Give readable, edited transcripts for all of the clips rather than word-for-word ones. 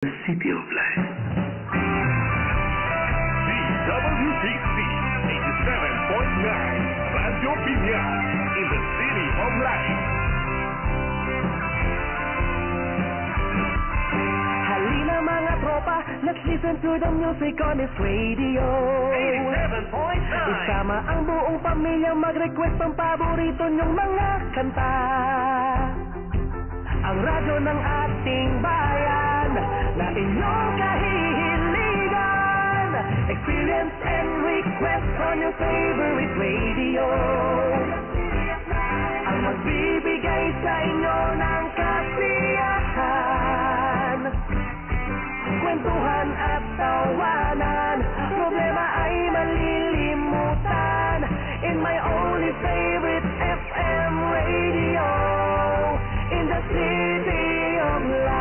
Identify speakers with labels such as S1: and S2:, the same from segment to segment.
S1: City of Life.
S2: DWTC 87.9 Radio Pinya in the City of Life.
S3: Halina mga tropa, let's listen to the music on this radio.
S2: 87.9
S3: Isama ang buong pamilya, mag-request ng paborito nyong mga kanta. Ang radyo ng ating bayan na inyong kahihiligan. Experience and request on your favorite radio. Ang magbibigay sa inyo ng kasiyahan, kwentuhan at tawanan, problema ay malilimutan. In my only favorite FM radio, in the City of Life.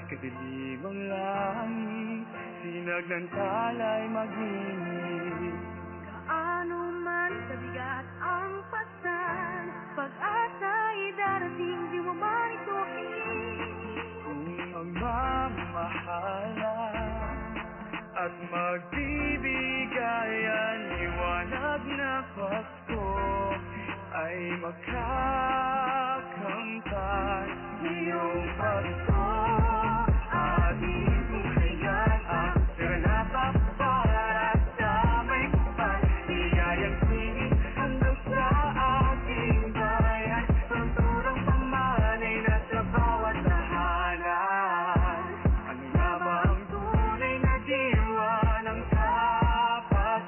S4: Kadilim ang langit, sinag ng talay mag-init.
S5: Kaano man kabigat ang pasan, pag-asa'y darating, di mo man ito
S4: Kung ang mamahalan at magbibigayan, liwanag na Pasko ay magkakamtan. Ngayong Pasko, ating buhayan ang serenata para sa may kapal. Ligayang sining hanggang sa ating bayan, tunturang pamanay na sa bawat tahanan. Ano nga ba ang tunay na diwa ng Kapaskuhan?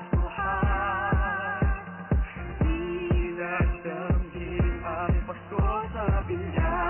S4: Dinadamhin ang Pasko sa Pinyas.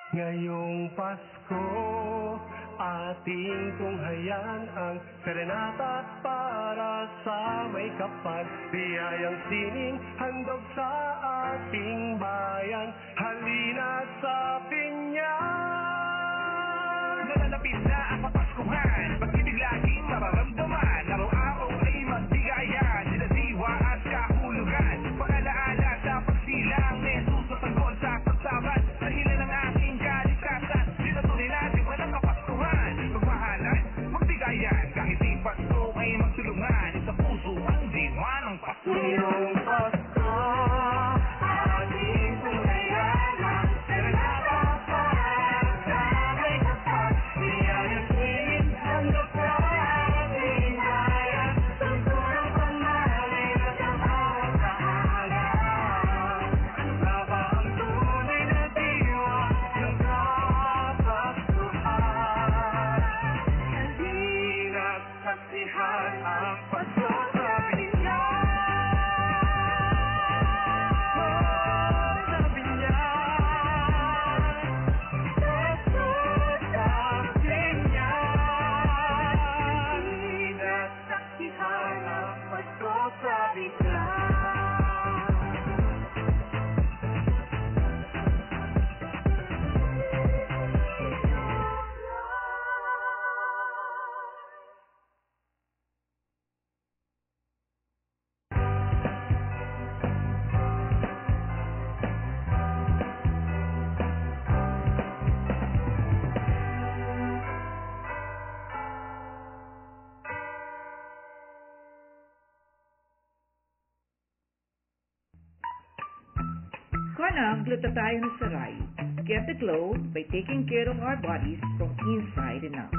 S4: Ngayong Pasko, ating tunghayan ang serenata para sa may kapal. Biyayang sining handog sa ating bayan, halina sa Pinyas.
S2: Nalalapit na ang Kapaskuhan, pag-ibig laging mararamdaman. Araw-araw ay magbigayan, sila diwa at kahulugan. Pag-alaala sa pagsilang ni Jesus sa tanggol sa pagsabat. Dahilan ng aking kaligtasan, sila tunay natin walang Kapaskuhan. Magmahalan, magbigayan, kahit di Pasko. saksihan ang Pasko sa Binyan. Sa Binyan, Pasko sa Binyan. Sinasaksihan ang Pasko sa Binyan.
S1: Kanang glutathione sarai. Get the glow by taking care of our bodies from inside and out.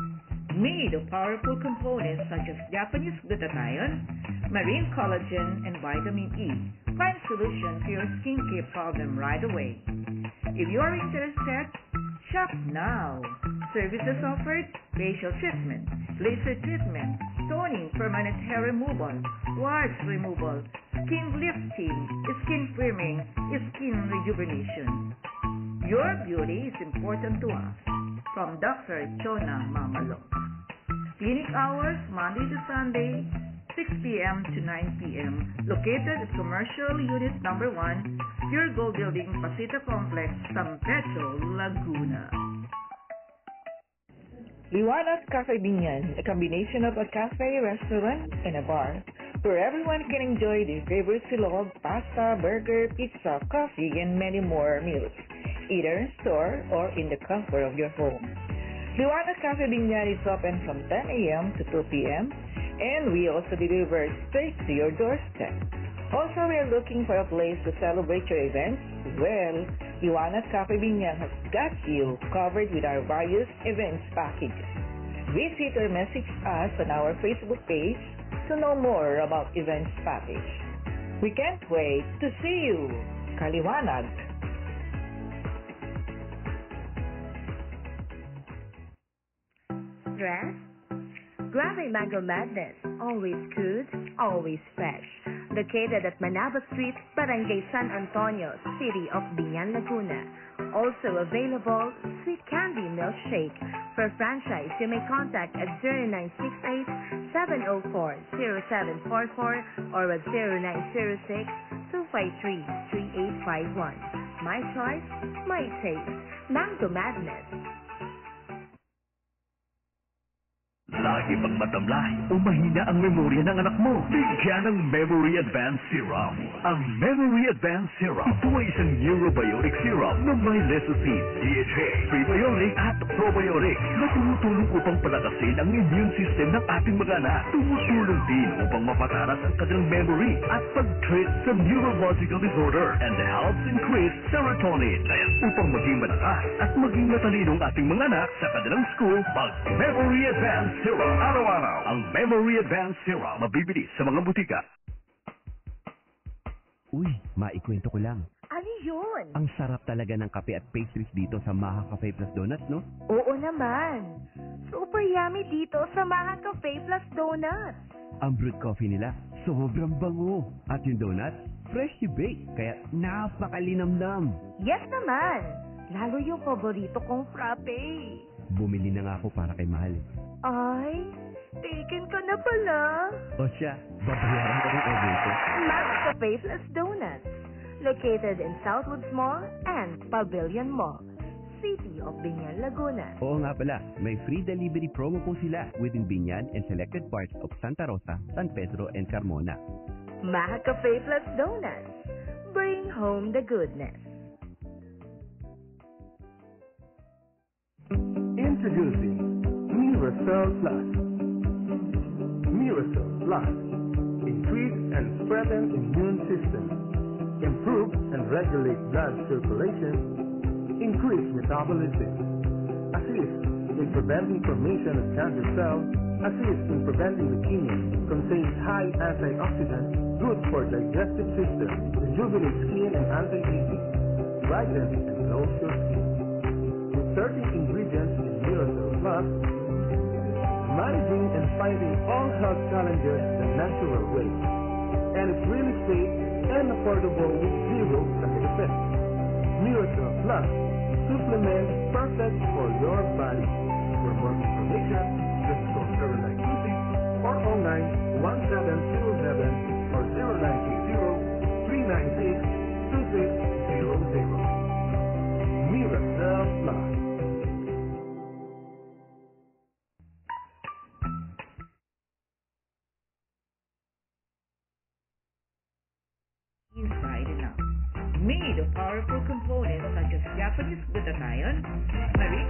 S1: Made of powerful components such as Japanese glutathione, marine collagen, and vitamin E. Find a solution to your skincare problem right away. If you are interested, shop now. Services offered: facial treatment, laser treatment, toning, permanent hair removal, warts removal, skin lifting, skin firming, skin rejuvenation. Your beauty is important to us. From Dr. Chona Mamalo. Clinic hours Monday to Sunday, 6 p.m. to 9 p.m. Located at Commercial Unit Number 1, Pure Gold Building, Pasita Complex, San Pedro, Laguna. Liwanag Cafe Binyan, a combination of a cafe, restaurant, and a bar, where everyone can enjoy their favorite silog, pasta, burger, pizza, coffee, and many more meals, either store or in the comfort of your home. Liwanag Cafe Binyan is open from 10 a.m. to 2 p.m., and we also deliver straight to your doorstep. Also, we are looking for a place to celebrate your events. Well, Liwanag Cafe Binyan has got you covered with our various events packages. Visit or message us on our Facebook page to know more about events package. We can't wait to see you. Kaliwanag!
S5: Stress? Grab a Mango Madness. Always good, always fresh. Located at Manaba Street, Barangay San Antonio, City of Binyan, Laguna. Also available, Sweet Candy Milkshake. For franchise, you may contact at 0968-704-0744 or at 0906-253-3851. My choice, my taste. Mango Madness.
S6: Lagi pang matamlay o mahina ang memorya ng anak mo, bigyan ng Memory Advanced Serum. Ang Memory Advanced Serum, ito ay isang neurobiotic serum na may lecithin, DHA, prebiotic at probiotic na tumutulong upang palakasin ang immune system ng ating mga anak. Tumutulong din upang mapataras ang kanilang memory at pag-treat sa neurological disorder and helps increase serotonin. Kaya upang maging malakas at maging matalinong ating mga anak sa kanilang school, mag-Memory Advanced Serum. Araw-araw, ang Memory Advanced Serum mabibili sa mga butika.
S7: Uy, maikwento ko lang.
S5: Ano yun?
S7: Ang sarap talaga ng kape at pastries dito sa Maha Cafe Plus Donuts, no?
S5: Oo naman. Super yummy dito sa Maha Cafe Plus Donuts.
S7: Ang brewed coffee nila, sobrang bango. At yung donuts, freshly baked, kaya napakalinamnam.
S5: Yes naman. Lalo yung paborito kong frappe.
S7: Bumili na nga ako para kay Mahal.
S5: Ay, taken ka na pala.
S7: O siya, babayaran ko ng order ko.
S5: Maha Cafe Plus Donuts. Located in Southwoods Mall and Pavilion Mall, City of Binyan, Laguna.
S7: Oo nga pala, may free delivery promo po sila within Binyan and selected parts of Santa Rosa, San Pedro, and Carmona.
S5: Maha Cafe Plus Donuts. Bring home the goodness.
S4: Introducing Miracell Plus. Miracell Plus. Increase and strengthen immune system. Improve and regulate blood circulation. Increase metabolism. Assist in preventing formation of cancer cells. Assist in preventing leukemia. Contains high antioxidants. Good for digestive system. Rejuvenate skin and anti-aging. Brightens and glows your skin. With 30 ingredients in Miracell Plus, managing and fighting all health challenges the natural way. And it's really safe and affordable with zero side effects. Miracle Plus supplement perfect for your body. For more information, just call 0926 or online 1707 or 0960 396 2600. Miracle Plus.
S1: Inside and out. Made of powerful components such as Japanese glutathione, turmeric,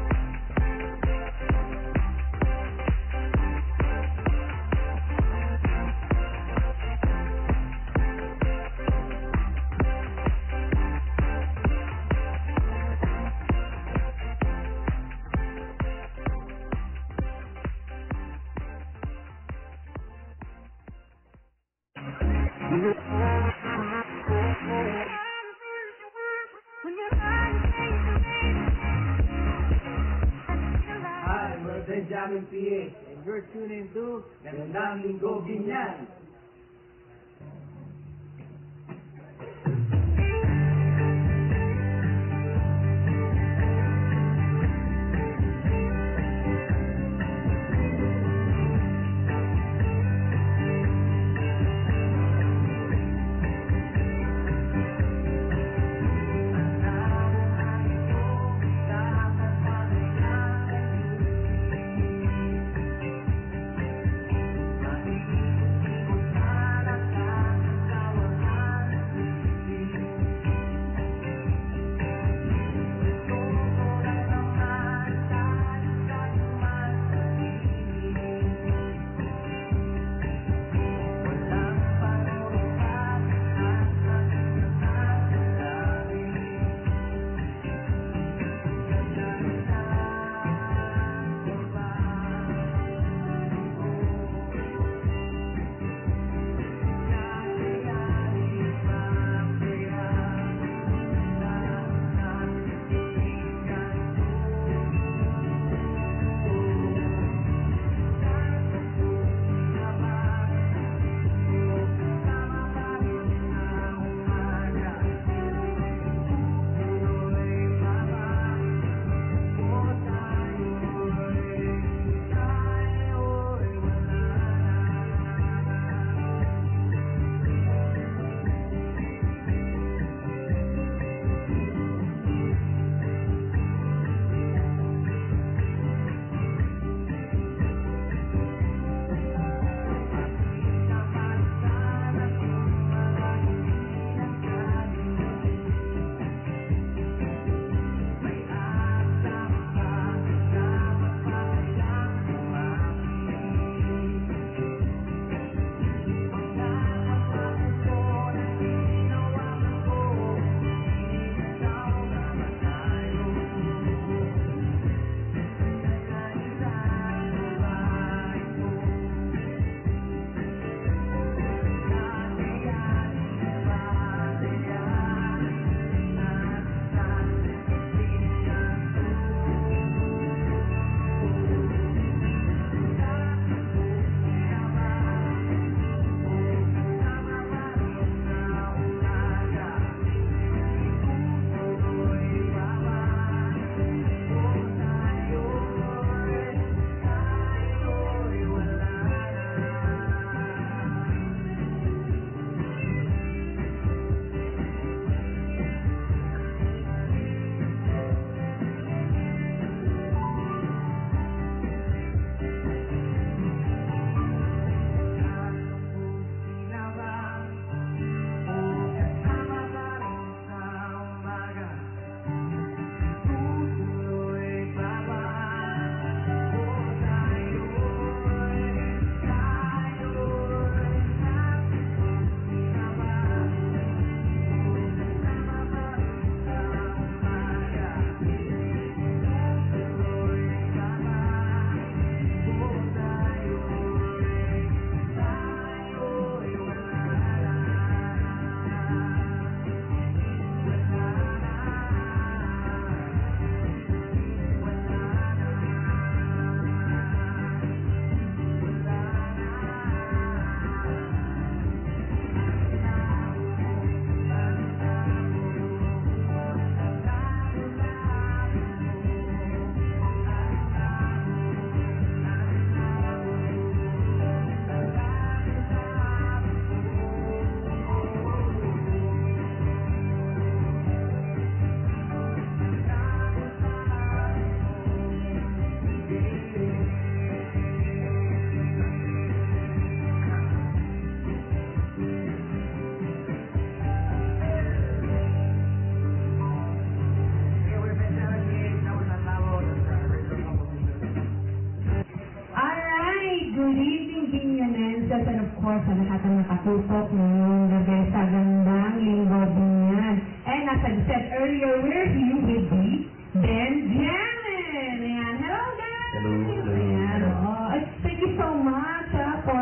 S3: Hi, we're Benjamin PH, and you're tuning to Gandang Linggo Binyan.
S8: of course, sa lahat ng nakatutok ngayong gabi sa gandang linggo din yan. And as I said earlier, we're here with the Benjamin. Ayan, hello guys!
S3: Hello.
S8: Ayan, thank you so much for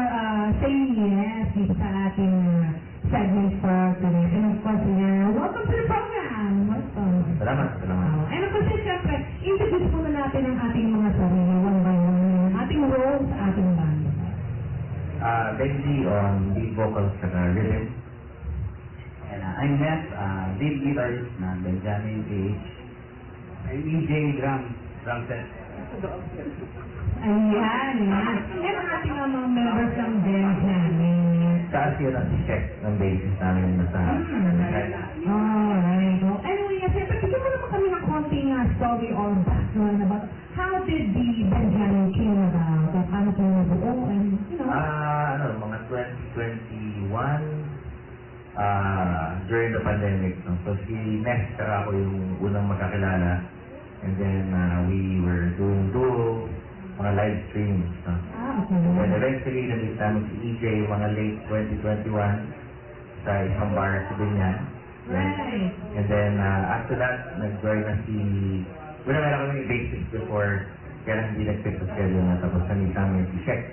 S8: saying yes dito sa ating segment for today. And of course, welcome to the program. Welcome.
S3: Salamat.
S8: And of course, siyempre, introduce muna natin ang ating mga sarili, one by one, ating role sa ating band.
S3: Benji on lead vocals sa rhythm. And I'm Ness, lead guitarist na Benjamin PH. I'm EJ drum set.
S8: Ayan. And ang ating mga members ng Benjamin.
S3: Sa siya na si Check ng basis namin nasa
S8: Alright. Well, anyway, siyempre, bigyan mo naman kami ng konting story or background about how did the Benjamin came about? At paano po nabuo? And, you know.
S3: Mga 2021, during the pandemic. No? So si Ness, saka ako yung unang magkakilala. And then we were doing duo, mga live streams. No?
S8: Okay.
S3: And eventually, nabit namin si EJ mga late 2021 sa isang bar sa Binyan.
S8: Right.
S3: And then after that, nag-join na si... Wala meron kami basics before, kaya lang hindi nag-fit sa schedule na. Tapos nandito namin si Check.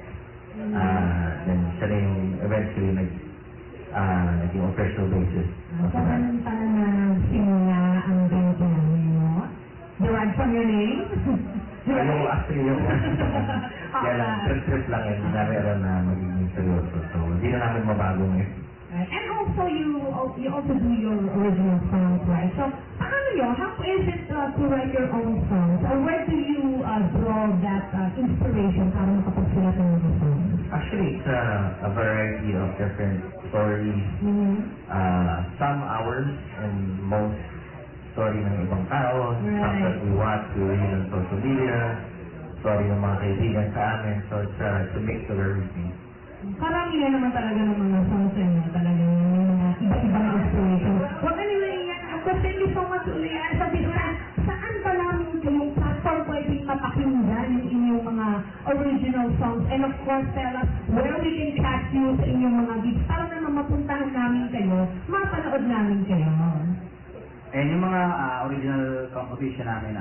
S3: Then siya na yung eventually naging official basis.
S8: So, ganun pala na simula ang Benjamin, no? Derived from your name?
S3: Ano, actually yung... Kaya lang, trip lang yun. Hindi namin alam na magiging seryoso. So, hindi na namin mabago ngayon.
S8: And also, you also do your original songs, right? So, paano yun? How is it to write your own songs? Or where do you draw that inspiration para makapagsulat ng mga songs?
S3: Actually, it's a variety of different stories. Some ours and most story ng ibang tao. Some that we watch, we read on social media. Story ng mga kaibigan sa amin. So, it's a mix of everything.
S8: Karamihan naman talaga ng mga songs nyo, talagang yung mga iba-ibang inspiration. Well, anyway, of course, thank you so much, Ulian. So, saan ba namin yung platform pwedeng mapakinggan yung inyong mga original songs? And of course, tell us where we can catch you sa inyong mga gigs para naman mapuntahan namin kayo, mapanood namin kayo.
S3: And yung mga original composition namin,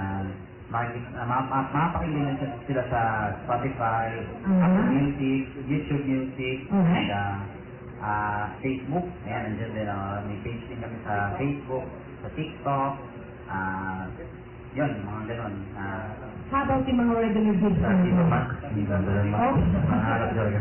S3: mapakinggan sila sa Spotify, Apple Music, YouTube Music, Facebook. Ayan, nandiyan din. May page din kami sa Facebook, sa TikTok. Yun, mga ganon.
S8: How about yung mga regular gigs?
S3: Sa Tito Max. Maharap talaga.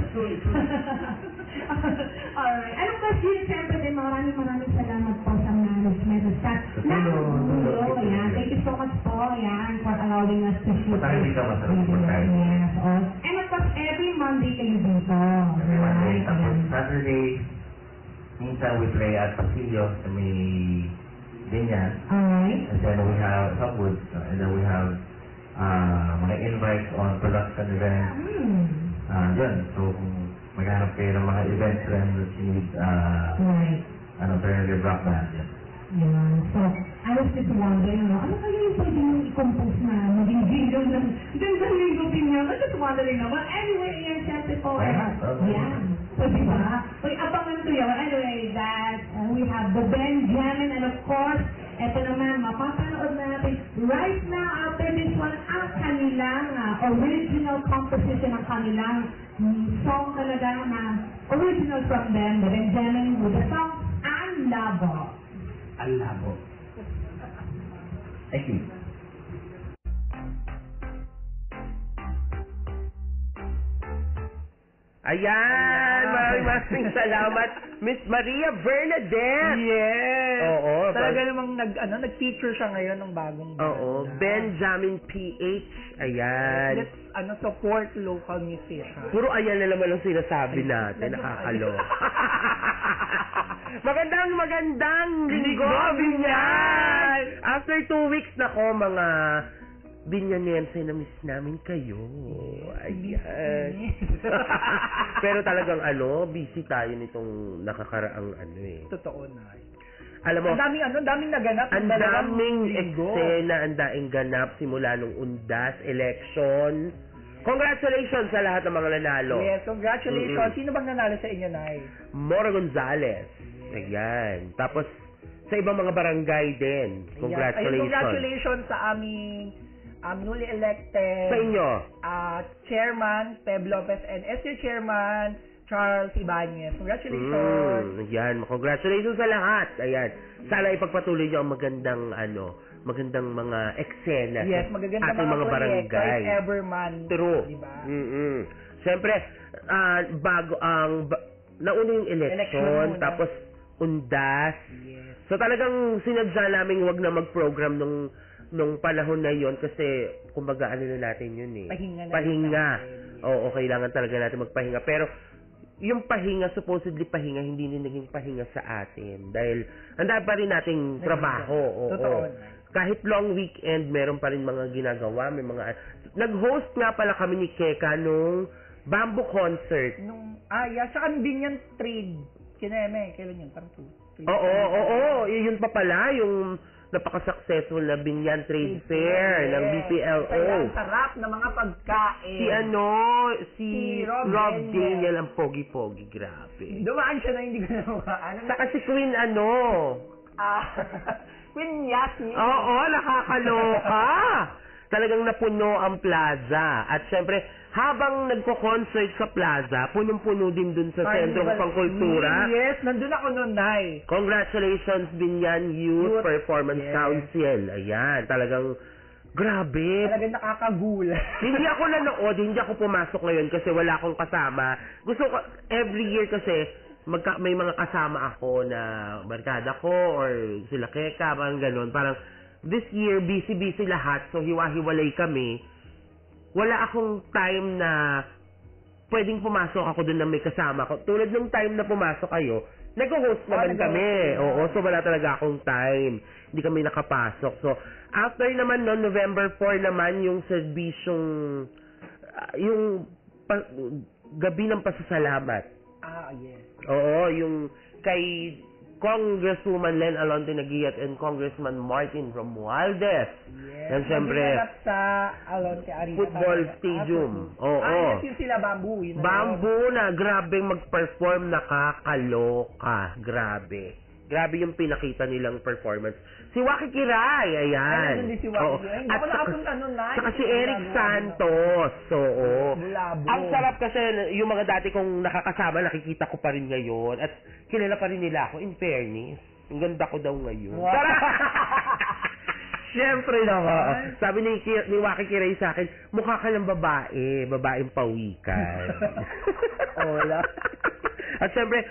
S8: Alright. And of course, yun, siyempre din, maraming salamat po sa management of staff. Ayan. Thank you so much po, ayan, for allowing us to shoot. Yes. And of course, every Monday kayo dito.
S3: Every Monday. Tapos Saturday, minsan we play at Pasillo sa may Binyan.
S8: Alright.
S3: And then we have Hubwoods. And then we have mga invites on production events. Yun. So, kung maghanap kayo ng mga events and that you need alternative rock band.
S8: Yeah. So, I was just wondering, ano kaya yung pwede yung i-compose na maging jingle ng gandang linggo niya? I was just wondering naman. Anyway, yan, siyempre po. Yeah. So, diba? Uy, abangan ko yun. Anyway, that we have the Benjamin and of course, eto naman, mapapanood natin right now after this one ang kanilang original composition ng kanilang song talaga na original from them, the Benjamin with the song Ang Labo.
S3: Ang Labo. Thank you.
S9: Ayan! Maraming salamat, Miss Maria Bernadette!
S10: Yes!
S9: Oo.
S10: Talaga namang nag-feature siya ngayon ng bagong banda.
S9: Oo. Benjamin PH. Ayan.
S10: Let's support local musicians.
S9: Puro ayan na naman ang sinasabi natin. Nakakalo. Magandang linggo, Binyan! After 2 weeks na ko, mga Binyanense na miss namin kayo. Ayan. Pero talagang busy tayo nitong nakakaraang
S10: Totoo na.
S9: Alam mo,
S10: ang daming naganap.
S9: Ang daming eksena, ang daing ganap simula nung Undas election. Congratulations sa lahat ng mga nanalo.
S10: Yes, congratulations. Sino bang nanalo sa inyo, Nay?
S9: Mora Gonzales. Ayan. Tapos, sa ibang mga barangay din. Congratulations.
S10: Ayun, congratulations sa aming newly elected
S9: Sa inyo.
S10: Chairman Peb Lopez and SU Chairman Charles Ibanez. Congratulations.
S9: Ayan. Congratulations sa lahat. Ayan. Sana ipagpatuloy niyo ang magandang mga eksena
S10: Yes,
S9: sa
S10: magaganda
S9: ating mga
S10: proyekto,
S9: barangay.
S10: if ever man.
S9: True.
S10: Diba?
S9: Siyempre, bago nauna yung election,
S10: Election muna.
S9: tapos undas.
S10: Yes.
S9: So talagang sinadya namin wag na mag-program nung panahon na yon kasi kumbaga ano na natin yun eh.
S10: Pahinga.
S9: Oo, kailangan talaga natin magpahinga. Pero yung pahinga, supposedly pahinga, hindi na naging pahinga sa atin. Dahil ang dami pa rin nating trabaho.
S10: Totoo.
S9: Kahit long weekend, meron pa rin mga ginagawa. May mga nag-host nga pala kami ni Keka nung Bamboo Concert.
S10: Saka din yan trade. Kineme, kailan yun? Parang
S9: Oo. Yun pa pala, yung napaka-successful na Binyan Trade Fair ng BPLO.
S10: Ang sarap na mga pagkain.
S9: Si Rob Daniel ang pogi-pogi, grabe.
S10: Dumaan siya na hindi ko naman.
S9: Saka si Queen
S10: Queen Yasmin.
S9: Oo, nakakaloka. Talagang napuno ang plaza. At syempre, habang nagko-concert sa plaza, punong-puno din dun sa Sentro ng Pangkultura.
S10: Yes, nandun ako noon, Nay.
S9: Congratulations, Binyan Youth Performance Council. Ayan, talagang grabe.
S10: Talagang nakakagula.
S9: Hindi ako nanood, hindi ako pumasok ngayon kasi wala akong kasama. Gusto ko, every year kasi, may mga kasama ako na barkada ko or sila Keka, parang gano'n. Parang, this year, busy-busy lahat, so hiwa-hiwalay kami. Wala akong time na pwedeng pumasok ako doon na may kasama ko. Tulad ng time na pumasok kayo, nag-host naman kami. Oo, so wala talaga akong time. Hindi kami nakapasok. So, after naman noon, November 4 naman, yung serbisyong, gabi ng pasasalamat.
S10: Yes.
S9: Oo, yung kay Congresswoman Len Alonte Naguiat and Congressman Martin Romualdez.
S10: Yes.
S9: Yan siyempre,
S10: sa Alonte Arena.
S9: Football Stadium. Oo.
S10: Yes, yun sila Bamboo.
S9: Bamboo na grabe mag-perform, nakakaloka. Grabe. Grabe yung pinakita nilang performance. Si Waki Kiray, ayan.
S10: Hindi si Waki Kiray. Hindi ako nakapunta nun, Nay.
S9: Saka si Eric Santos. Oo.
S10: Bulabo.
S9: Ang sarap kasi yung mga dati kong nakakasama, nakikita ko pa rin ngayon. At kilala pa rin nila ako, in fairness. Ang ganda ko daw ngayon.
S10: Wow. Siyempre naman.
S9: Sabi ni Waki Kiray sa akin, mukha ka ng babae, babaeng pawikan.
S10: Wala.
S9: At syempre,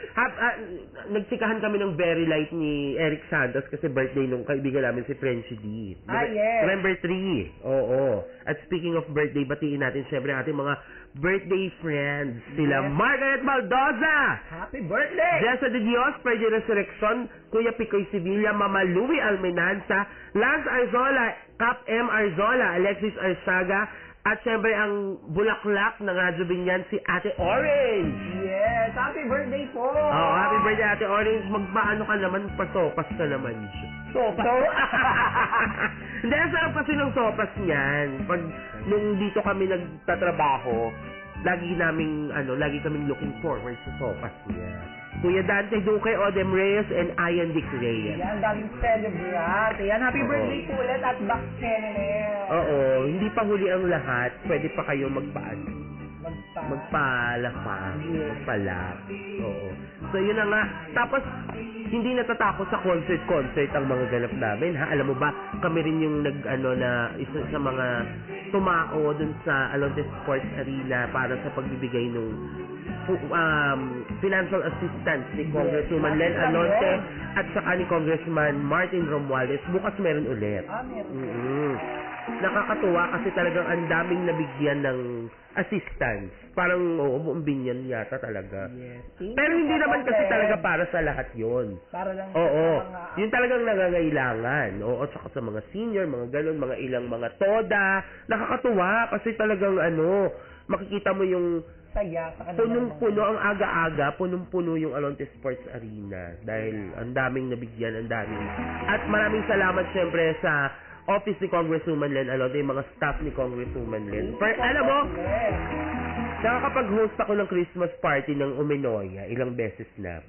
S9: nagtikahan kami ng very light ni Eric Santos kasi birthday nung kaibigan namin si Frenchie D.
S10: Yes.
S9: November 3. Oo. At speaking of birthday, batiin natin syempre ating mga birthday friends. Sila Margaret Maldoza.
S10: Happy birthday!
S9: Jessa de Dios, Perdi Resurrection, Kuya Picoy Sevilla, Mama Louie Almenanza, Lance Arzola, Cap M. Arzola, Alexis Arsaga, at syempre ang bulaklak ng Radyo Binyan, si Ate Orange.
S10: Yes, happy birthday po!
S9: Oh, happy birthday Ate Orange. Magpaano ka naman, pasopas ka naman siya.
S10: Sopas?
S9: Hindi, ang sarap kasi ng sopas niyan. Pag nung dito kami nagtatrabaho, lagi kaming looking forward sa sopas niya. Kuya Dante Duque, Odem Reyes, and Ian Dick Reyes.
S10: Yan, daming celebrant. Yan, happy birthday po ulit at back channel.
S9: Oo, hindi pa huli ang lahat. Pwede pa kayo magpalap. Oo. So, yun na nga. Tapos, hindi natatakot sa concert ang mga ganap namin, ha? Alam mo ba, kami rin yung isa sa mga tumao dun sa Alonte Sports Arena para sa pagbibigay ng financial assistance ni Congresswoman Len Alonte at saka ni Congressman Martin Romualdez. Bukas meron ulit.
S10: Meron.
S9: Nakakatuwa kasi talagang ang daming nabigyan ng assistance. Parang buong Binyan yata talaga.
S10: Yes.
S9: Pero hindi naman kasi talaga para sa lahat yon.
S10: Para lang
S9: Oo.
S10: sa mga...
S9: Yun talagang nangangailangan. Oo, saka sa mga senior, mga ganun, mga ilang mga toda. Nakakatuwa kasi talagang makikita mo yung
S10: saya sa kanila.
S9: punong-puno ang aga-aga, punong-puno yung Alonte Sports Arena dahil ang daming nabigyan, ang daming. At maraming salamat syempre sa office ni Congresswoman Len Alonte, yung mga staff ni Congresswoman Len. Alam mo, nakakapag-host ako ng Christmas party ng Uminoya ilang beses na.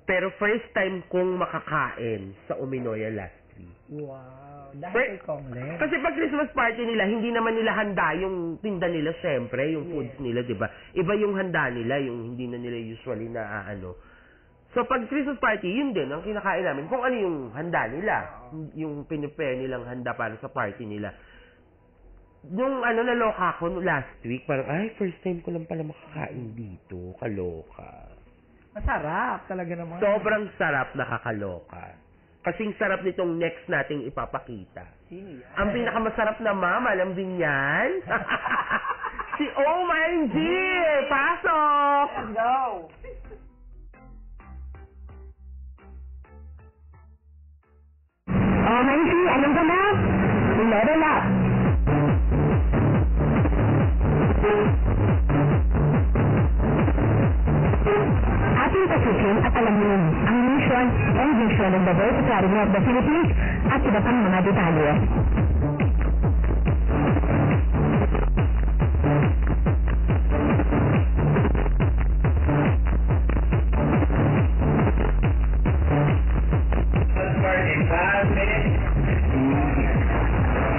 S9: Pero first time kong makakain sa Uminoya last week.
S10: Wow. Dahil kay Kong Len.
S9: Kasi pag Christmas party nila, hindi naman nila handa yung tinda nila, syempre, yung foods nila, di ba? Iba yung handa nila, yung hindi na nila usually na So, pag Christmas party, yun din ang kinakain namin. Kung ano yung handa nila, yung pinipare nilang handa para sa party nila. Yung naloka ako last week, parang, first time ko lang pala makakain dito. Kaloka.
S10: Masarap talaga naman.
S9: Sobrang sarap, nakakaloka. Kasing sarap nitong next nating ipapakita.
S10: Sino yan?
S9: Ang pinakamasarap na mama, alam din yan? Si OMG! Pasok!
S10: Let's go!
S8: OMG, anong ganap? Level up! Ating pasukin at alamin ang mission and vision ng the Voice Academy of the Philippines at iba pang mga detalye.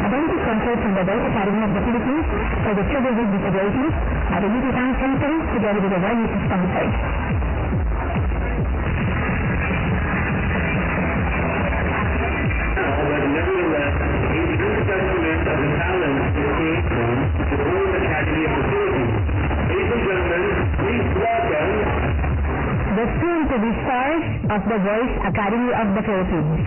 S8: Ability Concert from the Voice Academy of the Philippines for the children with disabilities at the UP Town Center together with the various sponsors. The soon-to-be stars of the Voice Academy of the Philippines.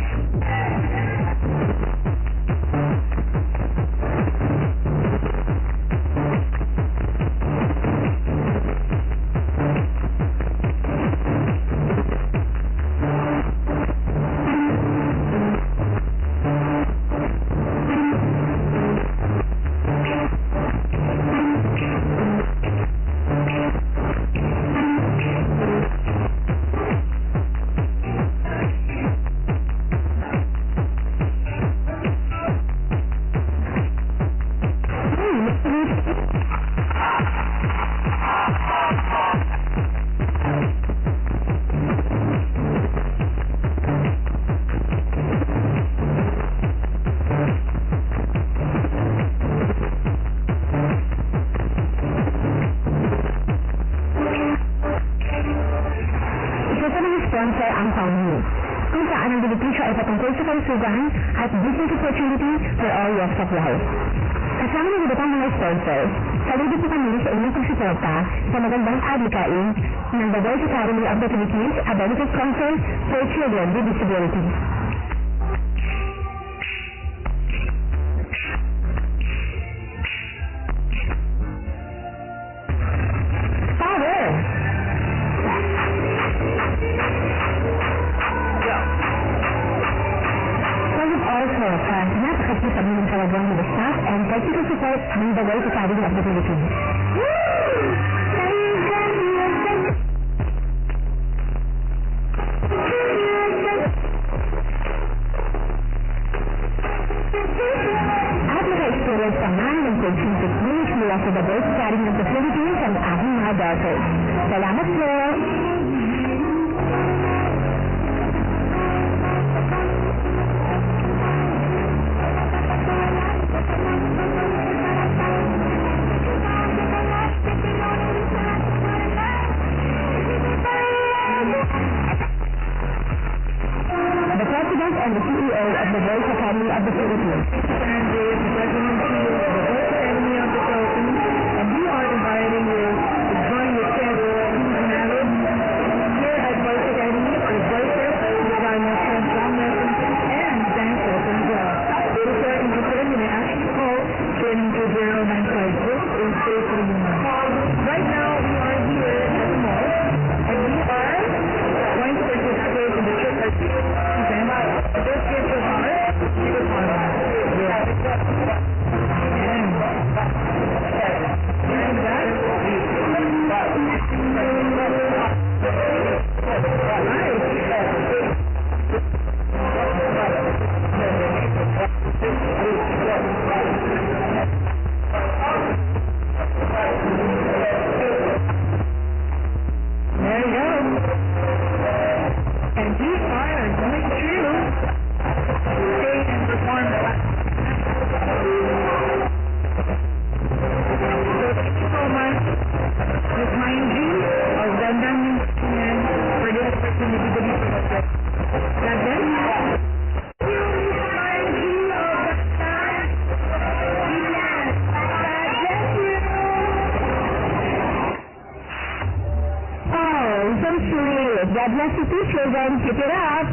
S8: Sponsor ang Panginoon, kung saan ang benepisyo ay patungkol sa kalusugan at business opportunity for all walks of life. Kasama ng iba pang mga sponsors, saludo po kami sa inyong pagsuporta sa magandang advocacy ng The Voice Academy of the Philippines, a benefit concert for children with disabilities. With the staff and technical support ng The Voice Academy of the Philippines. At naka-experience naman ng coaching techniques mula sa The Voice Academy of the Philippines ang aking mga daughters. Salamat po! And the CEO of the Voice Academy of the Philippines.
S10: Sandy is the President and CEO of the Voice Academy of the Philippines, and we are inviting you to join with Pedro Manalo here at Voice Academy for voices, designers, and drum lessons, and dancers as well. If you are interested, you may actually call 0950-833. Right now, we are here at the mall, and we are going to participate in the trick or treat event. This gives us heart, trick or treat. Yeah. God bless you. Oh, so sweet. God bless you too, children. Keep it up.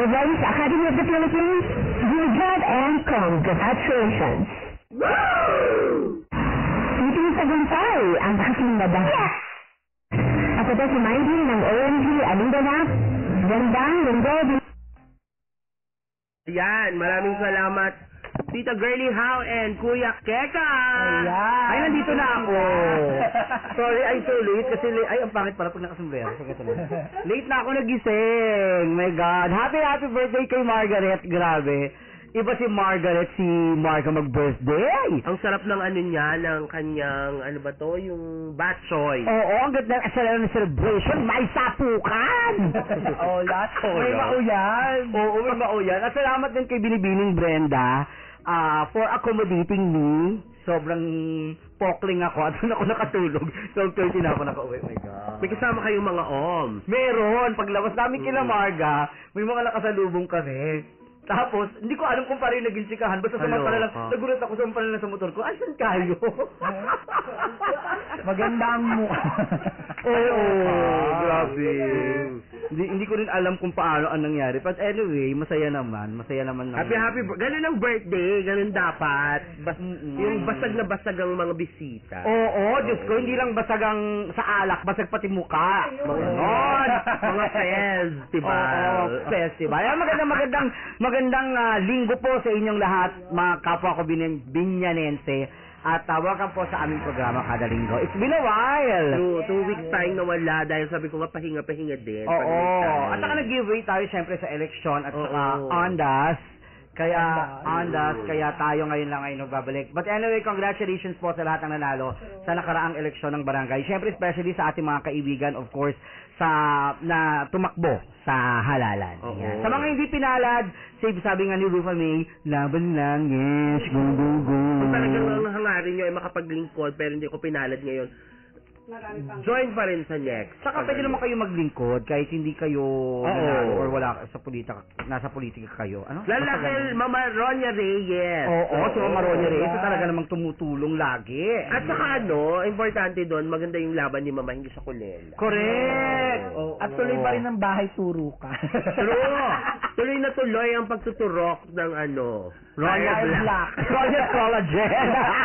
S10: The Voice Academy of the Philippines, good job and congratulations. Meeting sa Guntay, ang aking madami. Ako ito si Mindy ng OMG Alindanap. Gandang linggo.
S9: Yan, maraming salamat. Tita Girlie How and Kuya Keka!
S11: Ay, nandito na ako. Sorry, I'm so late kasi ay, ang pangit pala pag nakasombrero. Late na ako nagising. My God. Happy birthday kay Margaret. Grabe. Iba si Margaret, si Marga mag-birthday.
S9: Ang sarap ng ano niya, ng kanyang, ano ba to, yung batchoy.
S11: Oo, ang ganda ng celebration. May sapukan! May mauyan. Oo, may mauyan. At salamat din kay Binibining Brenda for accommodating me. Sobrang pokling ako at doon ako nakatulog. 12:30 na ako nakauwi. Oh my God.
S9: May kasama kayong mga
S11: Meron. Paglabas namin kila Marga, may mga nakasalubong kami. Tapos, hindi ko alam kung paano naging chikahan. Basta samantala lang, nagulat ako samantala lang sa motor ko. Asan kayo?
S12: Maganda ang mukha.
S11: Oo, grabe. Hindi ko rin alam kung paano ang nangyari. But anyway, masaya naman.
S9: Happy, ganun ang birthday. Ganun dapat. Yung basag na basag ang mga bisita.
S11: Oo, Diyos ko, hindi lang basag ang sa alak, basag pati muka.
S9: Mga fest, diba?
S11: Oo, festival. Magandang linggo po sa inyong lahat, mga kapwa ko binyanense. At welcome po sa aming programa kada linggo. It's been a while.
S9: 2 weeks tayong nawala dahil sabi ko nga pahinga din.
S11: Oo. At saka nag-giveaway tayo syempre sa election at saka Ondas. Kaya tayo ngayon lang ay nagbabalik. But anyway, congratulations po sa lahat ng nanalo sa nakaraang eleksyon ng barangay. Syempre, especially sa ating mga kaibigan, of course, na tumakbo sa halalan. Sa mga hindi pinalad, sabi nga ni Rufa May, laban lang, yes, go, go, go.
S9: Kung talagang hangarin nyo ay makapaglingkod pero hindi ko pinalad ngayon, join pa rin sa next.
S11: Saka pwede naman kayo maglingkod kahit hindi kayo nanalo or wala nasa politika kayo. Ano?
S9: Lalakil, Mama Ronya Reyes.
S11: Oo, si Mama Ronya Reyes talaga namang tumutulong lagi.
S9: At saka importante doon, maganda yung laban ni Mama, hindi sa kulela.
S11: Correct!
S12: At tuloy pa rin ang bahay turo ka.
S9: True! Tuloy na tuloy ang pagtuturok ng
S11: Royal Black. Royal Collagen.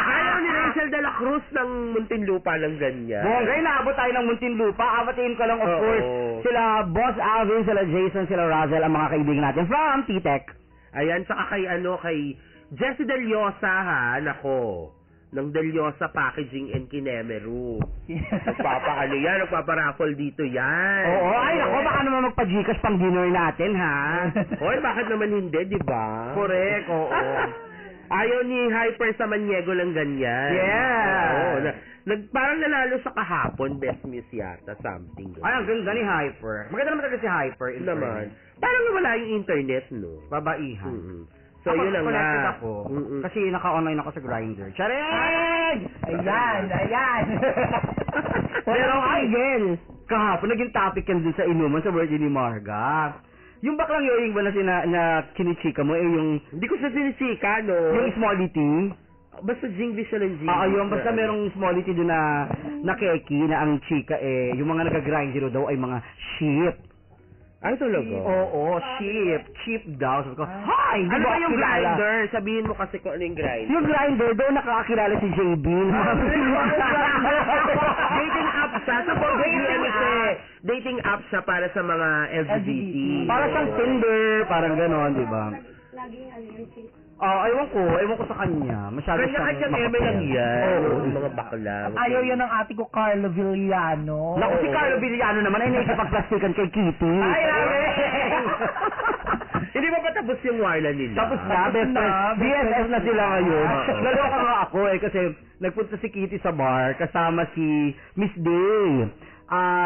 S9: Ayaw ni Rachel de la Cruz ng Muntinlupa ng ganyan.
S11: Ngayon naabot tayo ng Muntinlupa. Abatiin ko lang, of course, sila Boss Alvin, sila Jason, sila Razel, ang mga kaibigan natin from T-Tech.
S9: Ayan, saka kay Jessie Deliosa, nako, ng Deliosa Packaging and Kinemeru. Nagpaparaffle dito yan.
S11: Oo, ay nako, baka naman magpa-Gcash pang dinner natin, ha?
S9: Hoy, bakit naman hindi, di ba?
S11: Correct, oo.
S9: Ayaw ni Hyper sa Maniego ng ganyan.
S11: Yeah.
S9: Parang nanalo sa kahapon, Best Miss yata, something.
S11: Ay, ang ganda ni Hyper. Maganda naman talaga si Hyper.
S9: Naman. Parang wala yung internet, no?
S11: Babaihan.
S9: So, yun lang
S11: connected ako. Kasi naka-online ako sa Grindr. Charing!
S12: Ayan.
S11: Pero Miguel, kahapon naging topic yan dun sa inuman sa birthday ni Marga. Yung baklang yoying ba na kinichika mo, yung...
S9: Hindi ko siya sinichika, no?
S11: Yung smallity.
S9: Basta Jingvish siya ng Jingvish.
S11: Yung basta merong smallity doon na keki na ang chika yung mga nag-grinder daw ay mga sheep.
S9: Ay, talaga?
S11: Oo, sheep daw. Sabi ko, hi!
S9: Ano ba yung grinder? Sabihin mo kasi kung ano yung grinder.
S11: Yung grinder, doon nakakakilala si JB.
S9: Dating app siya. Dating app siya para sa mga LGBT.
S11: Para siyang Tinder, parang gano'n, di ba?
S8: Laging
S11: Ewan ko sa kanya. Masyado
S9: Kanya-kanya eme lang yan.
S11: Oo.
S9: Yung mga bakla.
S12: Ayaw yan ng ate ko, Carlo Villano.
S11: Naku, si Carlo Villano naman ay nakikipagplastikan kay Kitty.
S9: Ay, hindi ba patapos yung warla nila?
S11: Tapos na, best friends. BFF na sila ngayon. Naloka nga ako kasi nagpunta si Kitty sa bar kasama si Miss Day.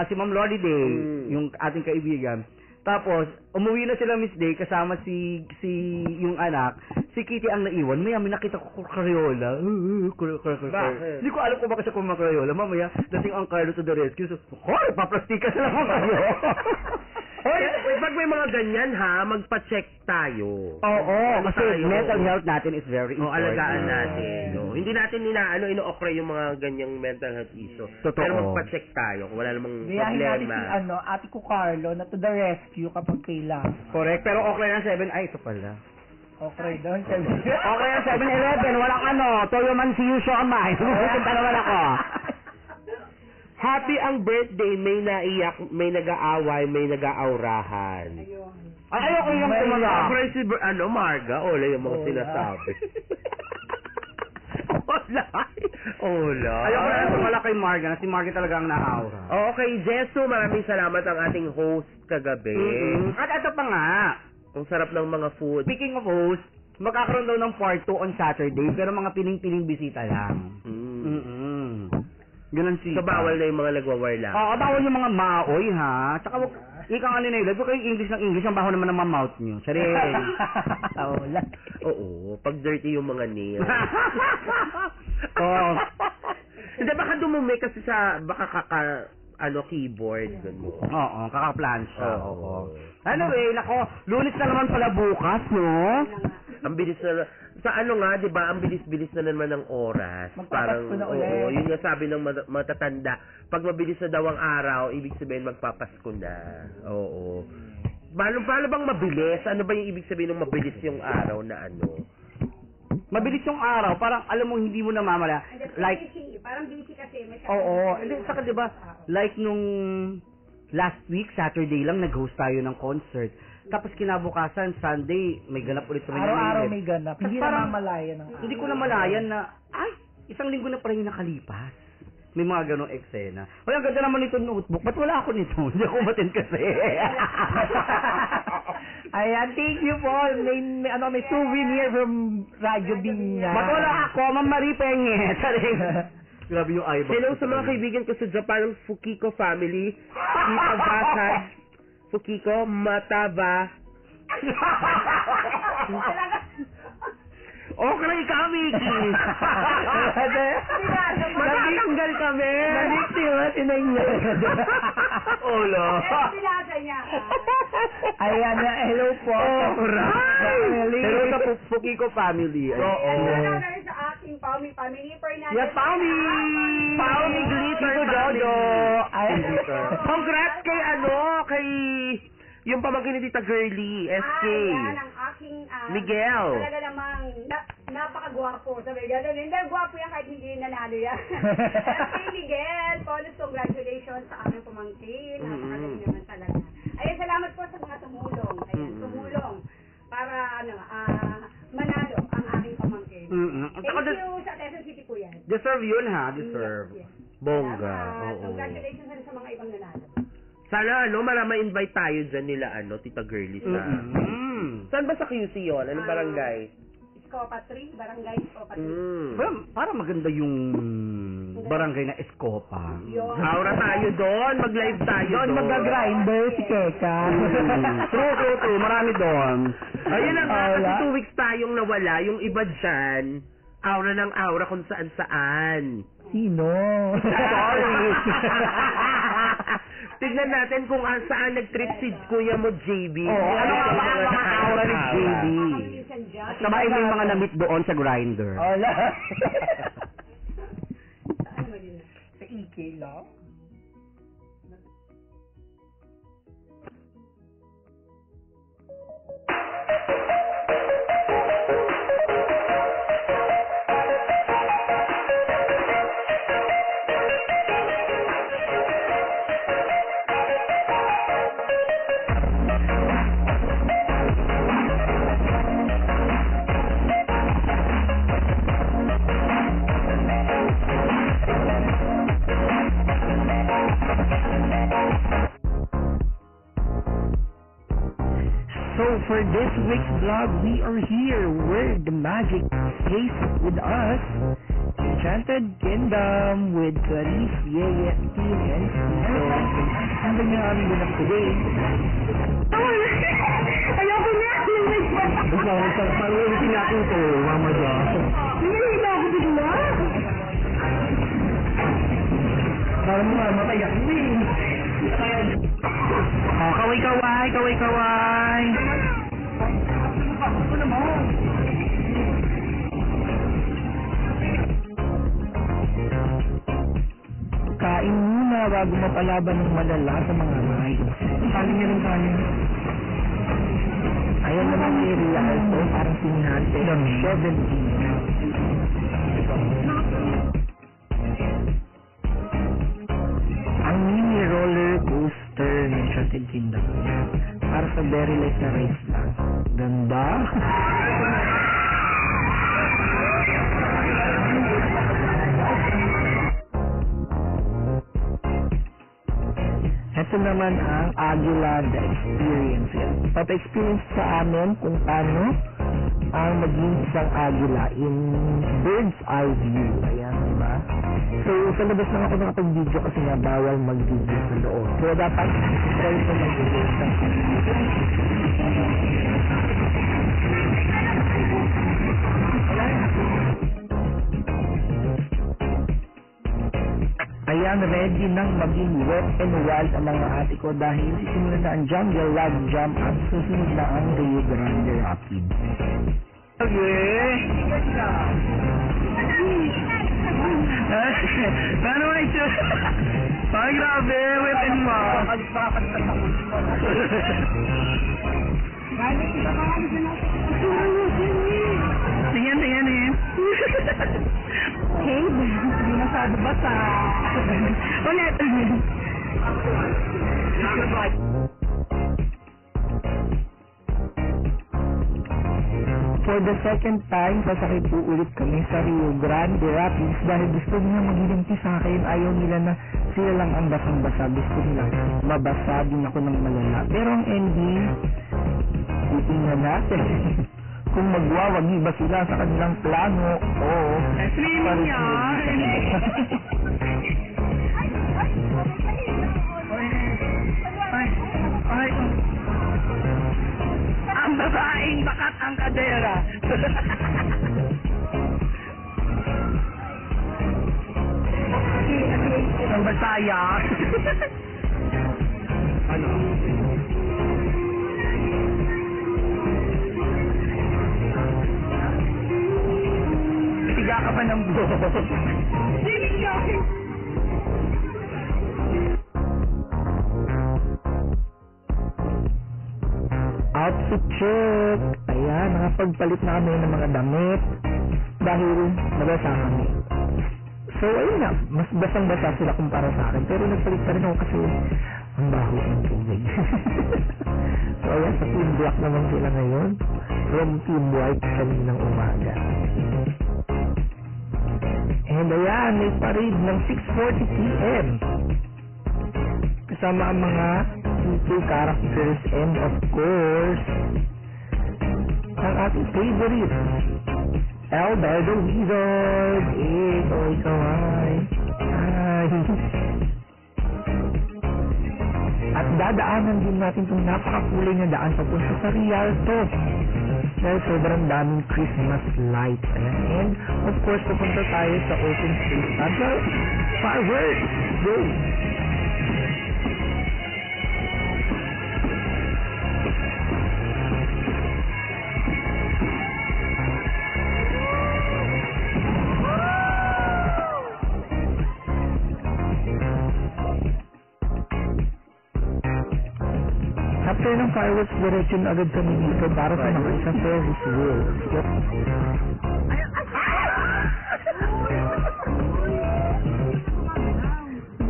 S11: Si Ma'am Loli Day, yung ating kaibigan. Tapos, umuwi na sila Miss Day kasama si yung anak. Si Kitty ang naiwan. Maya, may nakita ko Crayola.
S9: Bakit?
S11: Hindi ko alam kung bakit siya Crayola. Mamaya, dating ang Carlo to the rescue. So, paplastika na lang kayo.
S9: Hoy, pag may mga ganyan ha, magpa-check tayo.
S11: Oo, kasi mental health natin is very important.
S9: Alagaan natin. No? Hindi natin ino-okra yung mga ganyang mental health issue.
S11: Totoo.
S9: Pero magpa-check tayo kung wala namang
S12: Gayahin natin
S9: problema.
S12: si ate ko, Carlo, na to the rescue kapag kailangan.
S11: Correct, pero okay na 7. Ay, ito pala.
S12: Okay doon.
S11: Okay na 7-Eleven, walang Toyo Mansiyo Siomai. Pupunta naman ako.
S9: Happy ang birthday, may naiyak, may nag-aaway, may nag-aawrahan.
S11: Ay, ayoko yung tumala.
S9: Si Marga, Ola yung mga sinasabi. Ola.
S11: Ayoko na tumala kay Marga, na si Marga talaga ang naaura.
S9: Okay, Jesu, maraming salamat ang ating host kagabi.
S11: At ito pa nga,
S9: Ang sarap ng mga food.
S11: speaking of host, magkakaroon daw ng part 2 on Saturday, pero mga piling-piling bisita lang. Ganun si.
S9: So, bawal na yung mga nagwawar lang.
S11: Oo, bawal yung mga maoy, ha? Tsaka wag, ikaw ano nila, huwag kayong English ng English, ang baho naman ng mouth nyo. Charin.
S9: Oo, pag dirty yung mga nail.
S11: Oo.
S9: Hindi, baka dumumi kasi sa, keyboard. Ganun.
S11: Oo, kaka-plansya.
S9: Oo.
S11: Anyway, nako, Lunes na naman pala bukas, no?
S9: Ang bilis na, sa di ba, ang bilis-bilis na naman ng oras.
S12: Magpapasko na ulit.
S9: Oo, yun yung sabi ng matatanda. Pag mabilis na daw ang araw, ibig sabihin magpapasko na. Oo. Paano bang mabilis? Ano ba yung ibig sabihin ng mabilis yung araw na ano?
S11: Mabilis yung araw, parang alam mo hindi mo namamala. Like,
S13: Parang busy kasi.
S11: oo, hindi, saka diba, like nung last week, Saturday lang, nag-host tayo ng concert. Tapos kinabukasan, Sunday, may ganap ulit sa Manila.
S12: Araw-araw may ganap. Hindi
S11: Parang-
S12: namamalayan ng
S11: Hindi ko namalayan na, ay, isang linggo na pa rin nakalipas. May mga ganong eksena. Hoy, ang ganda naman nito notebook. Ba't wala ako nito? Hindi ako matin kasi.
S12: Ayan, thank you po. May souvenir from Radyo Binya.
S11: Ba't wala ako? Ma'am Marie Penge. Grabe yung eyeball.
S9: Hello sa mga kaibigan ko sa Japan, Fukiko family. Kita Basad. Fukiko, Mataba. Okay kami, Miki. Matatanggal kami.
S12: Naliktiwa, tinanggal.
S9: Ola.
S13: Pinasa niya.
S12: Ayan, hello po.
S9: Alright.
S11: Hello sa Fukiko family.
S9: Oo.
S13: Hello na rin sa aking family Fernandez.
S11: Yes, Paumi!
S9: Paumi Glitter
S11: Tito Jojo!
S12: Ay,
S9: Congrats kay yung pamangkin ni Tita Girly, SK.
S13: Yan ang aking
S9: Miguel.
S13: Talaga namang napakagwapo. Sabi gano'n. Hindi, gwapo yan kahit hindi nanalo yan. SK Miguel, Paulus, congratulations sa aming pamangkin. Napakagaling naman talaga. Ayun, salamat po sa mga tumulong. Ayan, tumulong para manalo ang aking pamangkin. Thank you sa Quezon City po yan.
S11: Deserve yun ha, deserve.
S13: Yes.
S9: Bongga.
S13: Salamat.
S9: Oo.
S13: Congratulations na rin sa mga ibang nanalo.
S9: Sana ma-invite tayo dyan nila Tita Girly sa... Saan ba sa QC yun? Anong barangay?
S13: Escopa 3, Barangay Escopa 3.
S11: Para maganda yung barangay na Escopa.
S9: Aura tayo doon, mag-live tayo doon.
S12: doon mag-grinder si Keka.
S11: True. Marami doon.
S9: Ayun na nga, kasi 2 weeks tayong nawala. Yung iba dyan, aura ng aura kung saan-saan.
S12: Sino?
S11: Sorry.
S9: Tignan natin kung saan nag-trip si Kuya mo, JB.
S11: Ano nga ba ang mga aura ni JB? Sabay may mga na-meet doon sa grinder.
S12: Hola.
S13: Saan mo yun?
S12: Sa EK lang?
S10: week's vlog, we are here where the magic stays with us. Enchanted Kingdom with Clarice, Yeye, Team, and Steve. And then yung aming ganap today.
S8: Ayoko na!
S10: Basta ako pag-ulitin natin ito, Mama Jo.
S8: Nangyayita ako bigla!
S10: Parang mga matayak mo eh. Oh, kaway-kaway, kaway-kaway. Ano naman? Kain muna bago mapalaban ng malala sa mga rides. Kain niya rin tayo. Ayan naman ni Ria Alto, parang sinihante. 17. Ang mini roller coaster ng Enchanted Kingdom. Para sa very light na race lang. Ganda. Ito naman ang Agila The Experience. Papa-experience sa amin kung paano ang maging isang agila in bird's eye view. Ayan, diba? So, sa labas lang ako nakapag-video kasi nga bawal mag-video sa loob. Kaya dapat try ko mag-video sa Ayan, ready nang maging wet and wild ang mga ate ko dahil simulan na ang Jungle Log Jump at susunod na ang Rio Grande Rapids. Okay. Paano nga ito? Ay, grabe, wet and wild. Tingnan.
S8: Hey, hindi masyado basa. Ulit.
S10: For the second time, sasakay po ulit kami sa Rio Grande Rapids dahil gusto nila maglilimpi sa akin. Ayaw nila na sila lang ang basang-basa. Gusto nila mabasa din ako ng malala. Pero ang ending, titingnan natin. Kung magwawagi ba sila sa kanilang plano o
S8: Swimming yan!
S10: Ay, ang babaeng bakat ang kadera. Ang basaya. Ano? Tiga ka pa ng buhok. Outfit check. Ayan, nakapagpalit na kami ng mga damit dahil nabasa kami. So, ayun na. Mas basang-basa sila kumpara sa akin. Pero nagpalit pa rin ako kasi ang baho ng tubig. So, ayan, sa team black naman sila ngayon. From team white kaninang umaga. And ayan, may parade ng 6:40 p.m. Kasama ang mga PK characters and of course, ang ating favorite, Elder the Wizard. Oy, kawai. Ay. At dadaanan din natin itong napakakulay na daan papunta sa Rialto. Dahil sobrang daming Christmas lights. Ayan. And of course, papunta tayo sa open space. At fireworks! Go! After ng fireworks, diretso na agad kami dito para sa mga isang Ferris wheel. Yep.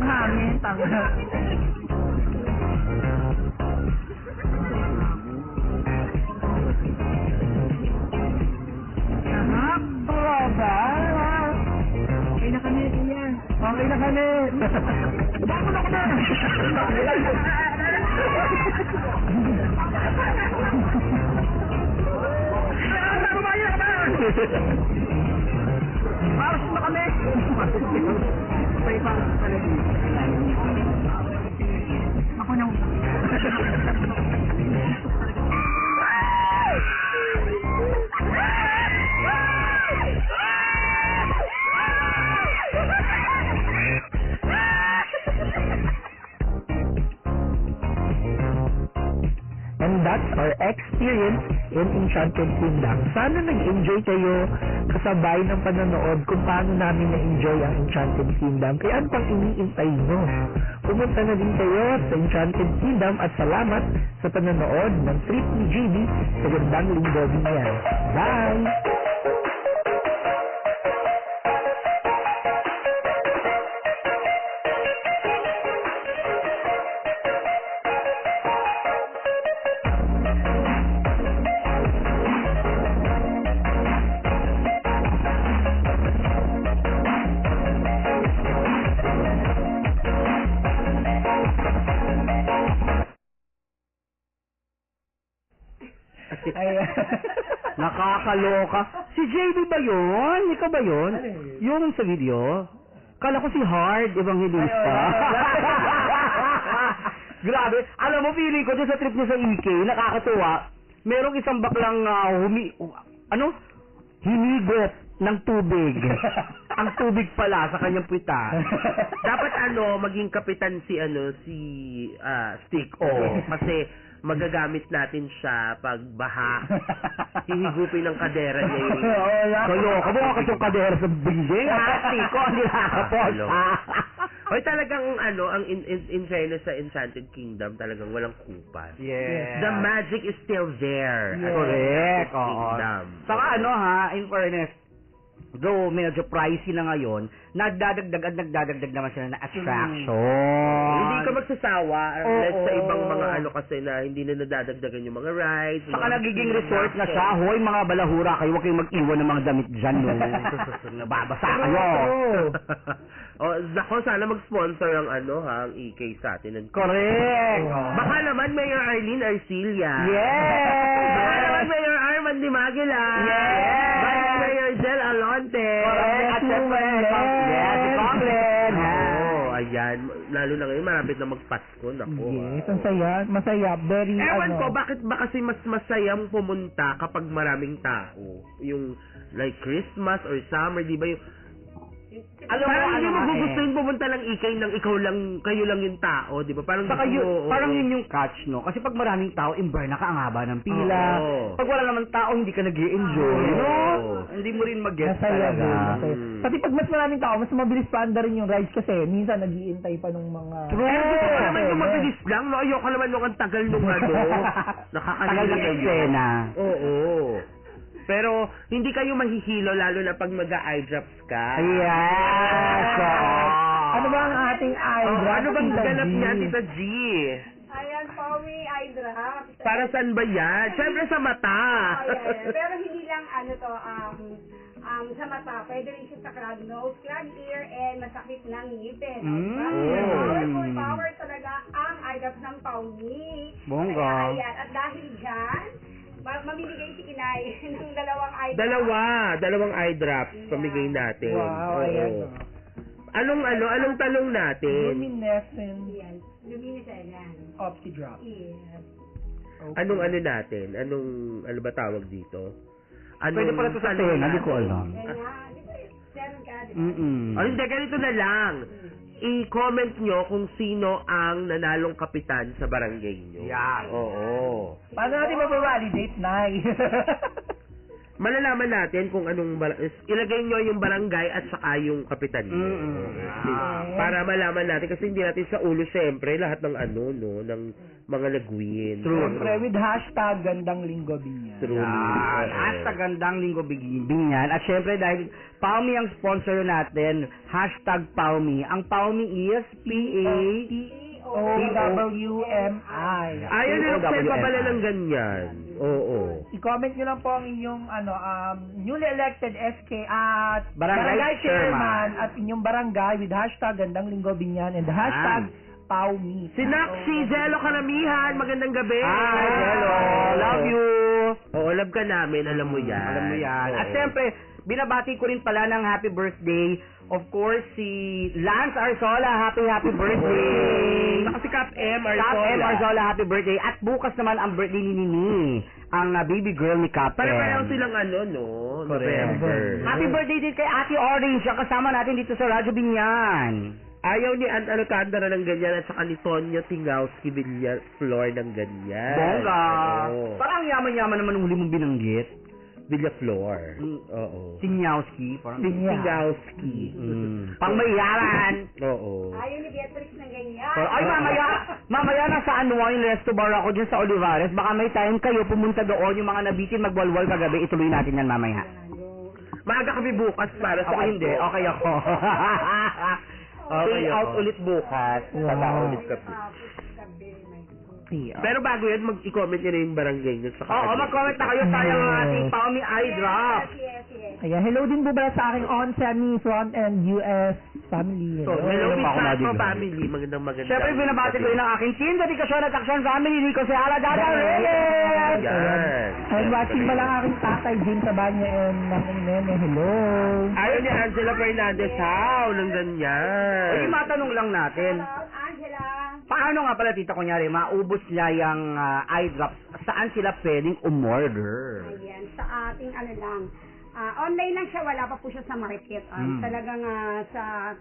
S10: Hangin, tanga. Okay na kami, kuya. Okay na kami. Bakit ako na?
S11: Paros na kami! May paros pala dito. Ako na.
S12: And that's our experience in Enchanted Kingdom. Sana nag-enjoy kayo kasabay ng panonood kung paano namin na-enjoy ang Enchanted Kingdom. Kaya ano pang iniintay nyo? Pumunta na din kayo sa Enchanted Kingdom at salamat sa panonood ng Trip ni JB sa gandang linggo din yan. Bye!
S11: Nakakaloka. Si JB ba yun? Ikaw ba yun? Yung sa video? Kala ko si Hard Evangelista. Grabe. Alam mo, feeling ko dyan sa trip niya sa EK, nakakatuwa. Merong isang baklang hinigop ng tubig. Ang tubig pala sa kanyang puwita.
S9: Dapat maging kapitan si Stick. Kasi magagamit natin siya pag baha. Hihigupin ng kadera niya yung...
S11: Kayo, kabuha ka yung kadera sa building. Stick, hindi nakakapos.
S9: Hoy, talagang ang in fairness sa Enchanted Kingdom, talagang walang kupas.
S11: Yeah.
S9: The magic is still there.
S11: Yeah. Correct.
S9: Kingdom.
S11: Saka in fairness, though medyo pricey na ngayon, nagdadagdag naman sila na attraction.
S9: Hindi ka magsasawa. Unless sa ibang mga kasi na hindi na nadadagdagan yung mga rides.
S11: Saka nagiging resort na siya. Hoy, mga balahura kayo, huwag kayong mag-iwan ng mga damit dyan. Nababasa kayo.
S9: Nako, sana mag-sponsor ang ang EK sa atin.
S11: Correct.
S9: Baka naman Mayor Arlene Arcilia.
S11: Yes.
S9: Baka naman Mayor Armand Di Maguila.
S11: Yes.
S9: Baka Mayor Del Alonte.
S11: Correct. At syempre, si Congress.
S9: Ayan. Lalo na ngayon, malapit na magpasko. Nako.
S12: Yes, ang saya. Masaya. Very,
S9: Ewan ko, bakit ba kasi mas masayang pumunta kapag maraming tao? Yung like Christmas or summer, di ba yung... Parang hindi mo gugustuhin pumunta lang ikay nang kayo lang yung tao, di ba? Parang
S11: parang yun yung catch, no? Kasi pag maraming tao, imberna ka, ang haba ng pila. Pag wala naman tao, hindi ka nag-i-enjoy, no? Hindi mo rin mag-get talaga.
S12: Pati pag mas maraming tao, mas mabilis pa anda rin yung rides kasi minsan nag-iintay pa nung mga...
S9: True! Gusto ko naman yung mabilis lang, no? Ayoko naman nung ang tagal nung
S11: tagal ng eksena.
S9: Oo. Pero hindi kayo mahihilo lalo na pag mag-eye drops ka.
S11: Yes!
S12: Ano ba ang ating eye drop?
S9: Ano bang ganap niya, Tita G?
S13: Ayan, Powi eye drop.
S9: Para saan ba yan? Siyempre sa mata.
S13: Pero hindi lang sa mata. Pwede rin siya sa crab nose, crab ear, and masakit ng ngipin. Power talaga ang eye drops ng Powi.
S11: Bongga.
S13: Ayan, at dahil dyan, mamimigay si Inay ng dalawang eye drops.
S9: Dalawang eye drops pamigay natin.
S12: Wow, ayan.
S9: Anong talong natin?
S12: Luminescent.
S13: Yes, luminescent.
S12: Opti drop.
S13: Yes.
S12: Okay.
S9: Anong natin? Ano ba tawag dito?
S11: Pwede pala ito sa tenga, hindi ko alam.
S9: Hindi, ganito na lang. I-comment nyo kung sino ang nanalong kapitan sa barangay nyo.
S11: Yan.
S9: Oo.
S12: Paano natin mababalidate, Nay?
S9: Malalaman natin kung ilagay nyo yung barangay at saka yung kapitan nyo. Para malaman natin kasi hindi natin sa ulo syempre lahat ng ng mga lagwin.
S12: True. Siyempre with hashtag Gandang Linggo Binyan.
S9: True.
S11: Hashtag Gandang Linggo Binyan. At syempre dahil Paumi ang sponsor natin, hashtag Paumi. Ang Paumi is
S12: PAOWMI.
S9: Ayaw nyo pa pala ng ganyan. Oo.
S12: I-comment nyo lang po ang inyong newly elected SK at
S11: Barangay
S12: Chairman at inyong barangay with hashtag Gandang Linggo Binyan and hashtag Paumi.
S9: Si Naxi Jello Karamihan, magandang gabi.
S11: Hi, Jello. Love you.
S9: Oo, love ka namin, alam mo yan.
S11: Alam mo yan.
S9: Oo.
S11: At syempre, binabati ko rin pala ng happy birthday, of course, si Lance Arzola. Happy birthday!
S9: Saka si Cap M. Arzola.
S11: Cap M. Arzola, happy birthday. At bukas naman ang birthday ni Nini, ang baby girl ni Cap M.
S9: Pare-pareho silang no? November.
S11: Happy birthday din kay Ate Orange, ang kasama natin dito sa Radyo Binyan.
S9: Ayaw ni Alcantara ng ganyan at saka ni Tonyo Tingowski Villaflor ng ganyan.
S11: Bongga!
S9: Oo.
S11: Parang yaman-yaman naman ang huli mong binanggit.
S9: Villaflor. Oo.
S11: Tinyowski. Parang
S9: Tingowski.
S11: Pangmayaran!
S9: Oo.
S13: Ayaw ni Beatrix na ganyan.
S11: Ay, mamaya nasa Wine Resto Bar ako dyan sa Olivares. Baka may time kayo pumunta doon, yung mga nabitin magwalwal kagabi. Ituloy natin yan mamaya.
S9: Maaga kami bukas para sa
S11: Ako hindi. Okay ako. Stay out ulit bukas. Tata ulit kami.
S9: Pero bago yan, i-comment nyo na yung barangay nyo sa
S11: Oo, mag-comment na kayo. Sayang ang ating Paomi Eye Drop.
S12: Ayan, hello din po pala sa aking on-semi front and US family.
S9: So, hello, Miss
S11: Ako na
S9: Marco
S11: din.
S9: family. Magandang.
S11: Siyempre, binabati ko rin ang aking team, dedikasyon at aksyon family, Rico Seala, Dada Reyes!
S9: Yan.
S12: I'm watching pala ang aking tatay, James Sabanya, and aking nene. Hello.
S9: Ayaw ni Angela Fernandez, how? Nang ganyan.
S11: Uy, matanong lang natin.
S13: Angela.
S11: Paano nga pala, tita, kunyari, maubos niya yung eye drops, saan sila pwedeng umorder?
S13: Ayan, sa ating online lang siya, wala pa po siya sa market. Talagang sa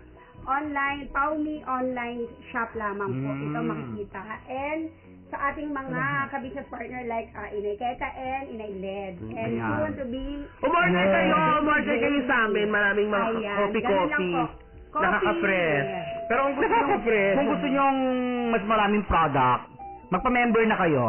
S13: online, Paomi online shop lamang po ito makikita. And sa ating mga ka-business partner like Inay Keka and Inay Led. And soon to be...
S9: Umorder kayo sa amin. Maraming mga coffee. Nakaka-press. Pero kung gusto nyo
S11: Kung gusto nyong mas maraming product, magpa-member na kayo.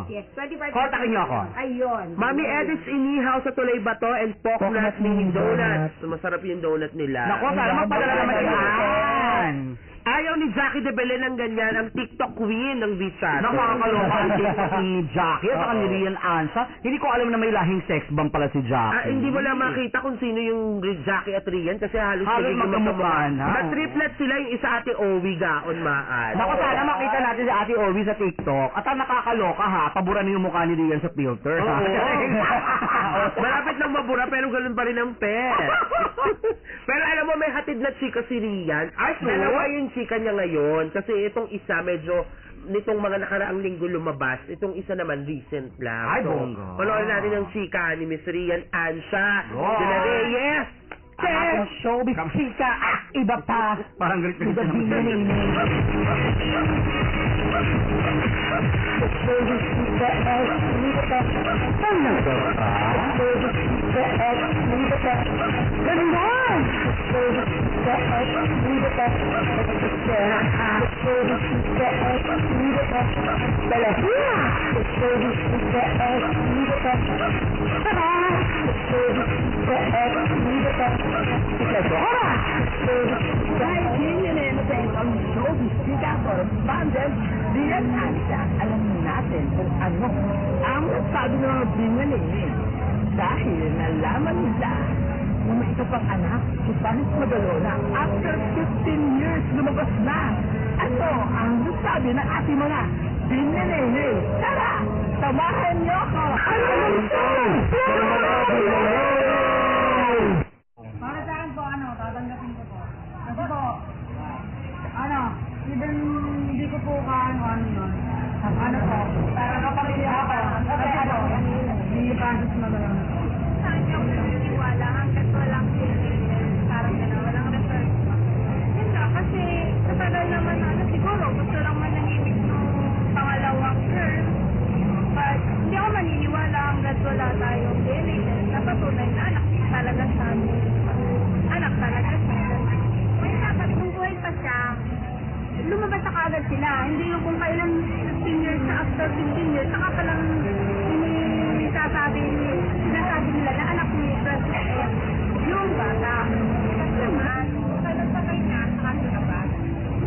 S13: Yes. 25%.
S11: Kontakin nyo ako.
S13: Ayun.
S9: Mami Edith's Inihaw sa Tulay Bato and Poknut Mini Donuts. Masarap yung donut nila.
S11: Nako, sana magpadala naman yan.
S9: Ayaw ni Jackie de Belen ng ganyan, ang TikTok queen ng Visa.
S11: Nakakaloka ang TikTok ni Jackie at saka ni Rian Ansa. Hindi ko alam na may lahing sex bomb pala si Jackie.
S9: Hindi mo lang makita kung sino yung Jackie at Rian kasi halos
S11: magkamukha na.
S9: Na-triplet sila, yung isa Ate Owie gaon maan.
S11: Naku, sana makita natin si Ate Owie sa TikTok. At ang nakakaloka ha, pabura na yung mukha ni Rian sa filter.
S9: Malapit lang mabura pero ganun pa rin ang pet. Pero alam mo, may hatid na chika si Rian. Dalawa yung chika niya ngayon. Kasi itong isa medyo nitong mga nakaraang linggo lumabas. Itong isa naman recent lang.
S11: Ay,
S9: so,
S11: bongga.
S9: panoorin natin ang chika ni Miss Rian Ansha.
S11: Wow.
S9: Sila Reyes.
S12: Ang showbiz chika, iba pa.
S11: Parang galit na siya naman.
S12: Alam natin kung ano ang sabi ng mga binyan dahil nalaman nila na may ito pang anak si Panis Magalona after 15 years lumabas na. Ano ang sabi ng ating mga binyan Tara, samahan niyo ako!
S13: Para sa akin po, tatanggapin ko po. Kasi po, even hindi ko po ano yun. Para kapamilya ako. Kasi hindi pansis Magalona.
S5: Saan niyo naniniwala hanggat walang parang gano'n, walang result? Yun nga, kasi katagal naman siguro, gusto lang manahimik nung pangalawang girl. But hindi ako maniniwala hanggat wala tayong DNA test. Napatunay na anak talaga siya. Anak talaga siya. Kaya dapat kung buhay pa siya, lumabas na kaagad sila. Hindi yung kung kailan 15 years na after 15 years, saka palang sinasabi nila na anak ni President yung bata. Kasi naman, kailan pa kayo na, saka sinabas.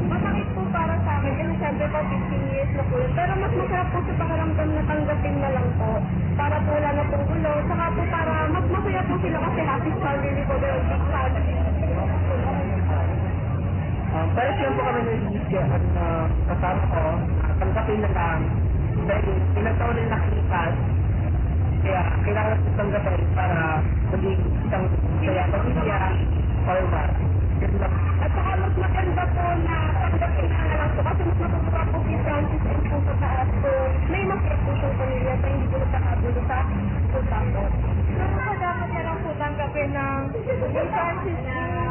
S5: Masakit po para sa akin, kasi siyempre po 15 years na po yun. Pero mas masarap po sa pakiramdam na tanggapin na lang po. Para po wala na pong gulo. Saka po para mas masaya po sila kasi happy family po. They're big family.
S12: Pero siyempre kami nag-iisip at kasama ko, tanggapin na lang. Dahil ilang taon na nakalipas, Kaya kailangan natin tanggapin para maging isang kaya pamilya or what. Yun lang.
S13: At saka mas maganda po na tanggapin na lang po kasi mas matutuwa po si Francis and po sa taas po. May mag-get po siyang pamilya pa hindi po nagkakagulo sa puta po.
S5: Ano dapat na lang po tanggapin ng Francis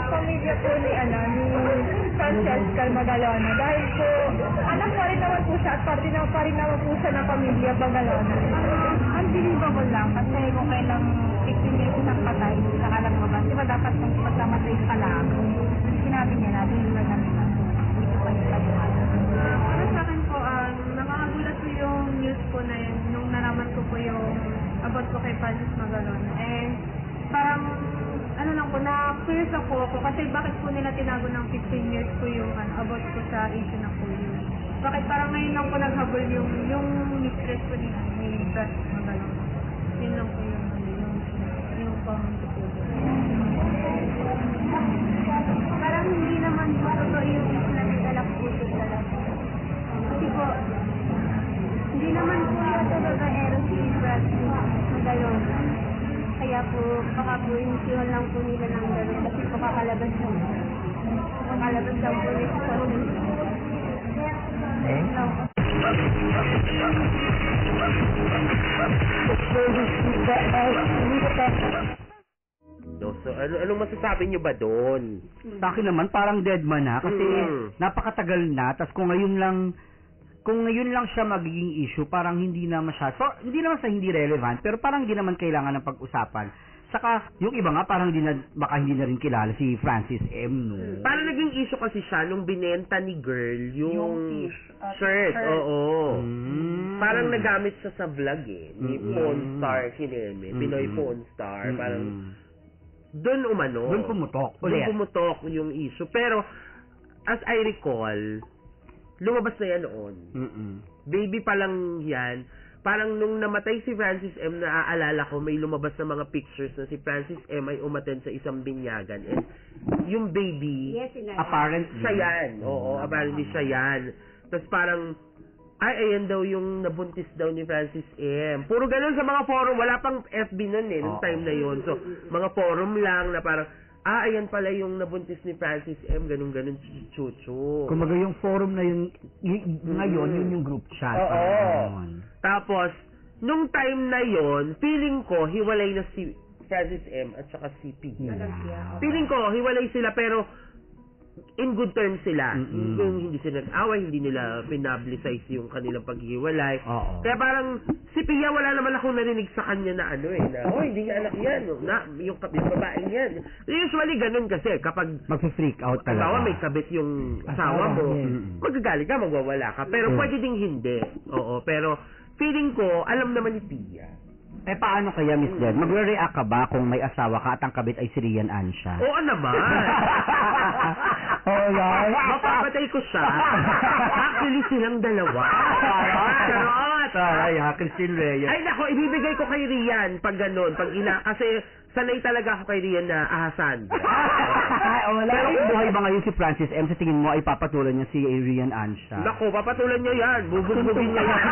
S5: pamilya po ni Francesca Magalona dahil po anak pa rin naman po siya at pa rin naman po siya ng pamilya Magalona. Unbelievable lang kasi kung kailang 15 years isang patay sa kalanggaban, di ba dapat kung pagkamatay ka lang, sinabi niya na, hindi ba namin hindi ko pa niya paliwanag. Para sa akin po, nakakagulat po yung news po na yun, nung nalaman ko po yung about po kay Francis Magalona. And parang, ano lang po, na-curious lang po ako kasi bakit po nila tinago ng 15 years po yung about po sa issue ng po yun. Bakit parang ngayon lang po naghabol yung mistress po ni Francis Magalona. Yun lang po yung pamilya po. Parang hindi naman po totoo yung issue na nagdalak po talaga. Kasi po, hindi naman po yung babaero si Francis Magalona. Kaya po, baka po inisyon lang po nila ng gano'n kasi po kakalabas lang po. Kakalabas lang po nila sa
S9: So, anong masasabi niyo ba doon?
S11: Sa akin naman, parang dead man na kasi napakatagal na, tas kung ngayon lang siya magiging issue, parang hindi na masyado. So, hindi naman sa hindi relevant, pero parang hindi naman kailangan ng pag-usapan. Saka, yung iba nga, parang baka hindi na rin kilala si Francis M. No?
S9: Parang naging issue kasi siya nung binenta ni girl yung shirt. Oo. Parang nagamit siya sa vlog ni Pawn Star Kineme. Pinoy Pawn Star. Parang, doon umano.
S11: Doon pumutok.
S9: Doon pumutok yung issue. Pero, as I recall, lumabas na yan noon. Baby pa lang yan. Parang nung namatay si Francis M, naaalala ko, may lumabas na mga pictures na si Francis M ay umattend sa isang binyagan. And yung baby,
S11: apparently,
S9: siya yan. Oo, apparently siya yan. Tapos parang, ayan daw yung nabuntis daw ni Francis M. Puro ganun sa mga forum. Wala pang FB nun nung time na yun. So, mga forum lang na parang, ayan pala yung nabuntis ni Francis M. Ganun-ganun, chuchu.
S11: Kumbaga yung forum na yun, ngayon, yun yung group chat.
S9: Oo. Tapos, nung time na yon, feeling ko, hiwalay na si Francis M. at saka si P. Feeling ko, hiwalay sila, pero in good terms sila. Yung hindi sila nag-away, hindi nila pinablicize yung kanilang paghihiwalay. Kaya parang, si Pia, wala naman akong narinig sa kanya na hindi niya anak yan. Yung babaeng yan. Usually, ganun kasi, kapag
S11: mag-freak out talaga.
S9: Bawa may kabit yung asawa mo, magagalit ka, magwawala ka. Pero pwede ding hindi. Oo, pero feeling ko, alam naman ni Pia.
S11: Paano kaya, Miss Jen? Magre-react ka ba kung may asawa ka at ang kabit ay si Rian Ansha?
S9: Oo naman.
S11: Alright.
S9: Mapapatay ko siya. Actually, silang dalawa. Charot!
S11: Ay, Christine Reyes.
S9: Ay, nako, ibibigay ko kay Rian pag ganun. Kasi sanay talaga ako kay Rian na ahasan.
S11: Pero buhay ba ngayon si Francis M? Sa tingin mo ay papatulan niya si Rian Ansha?
S9: Nako, papatulan niya yan. Bubusbugin niya yan.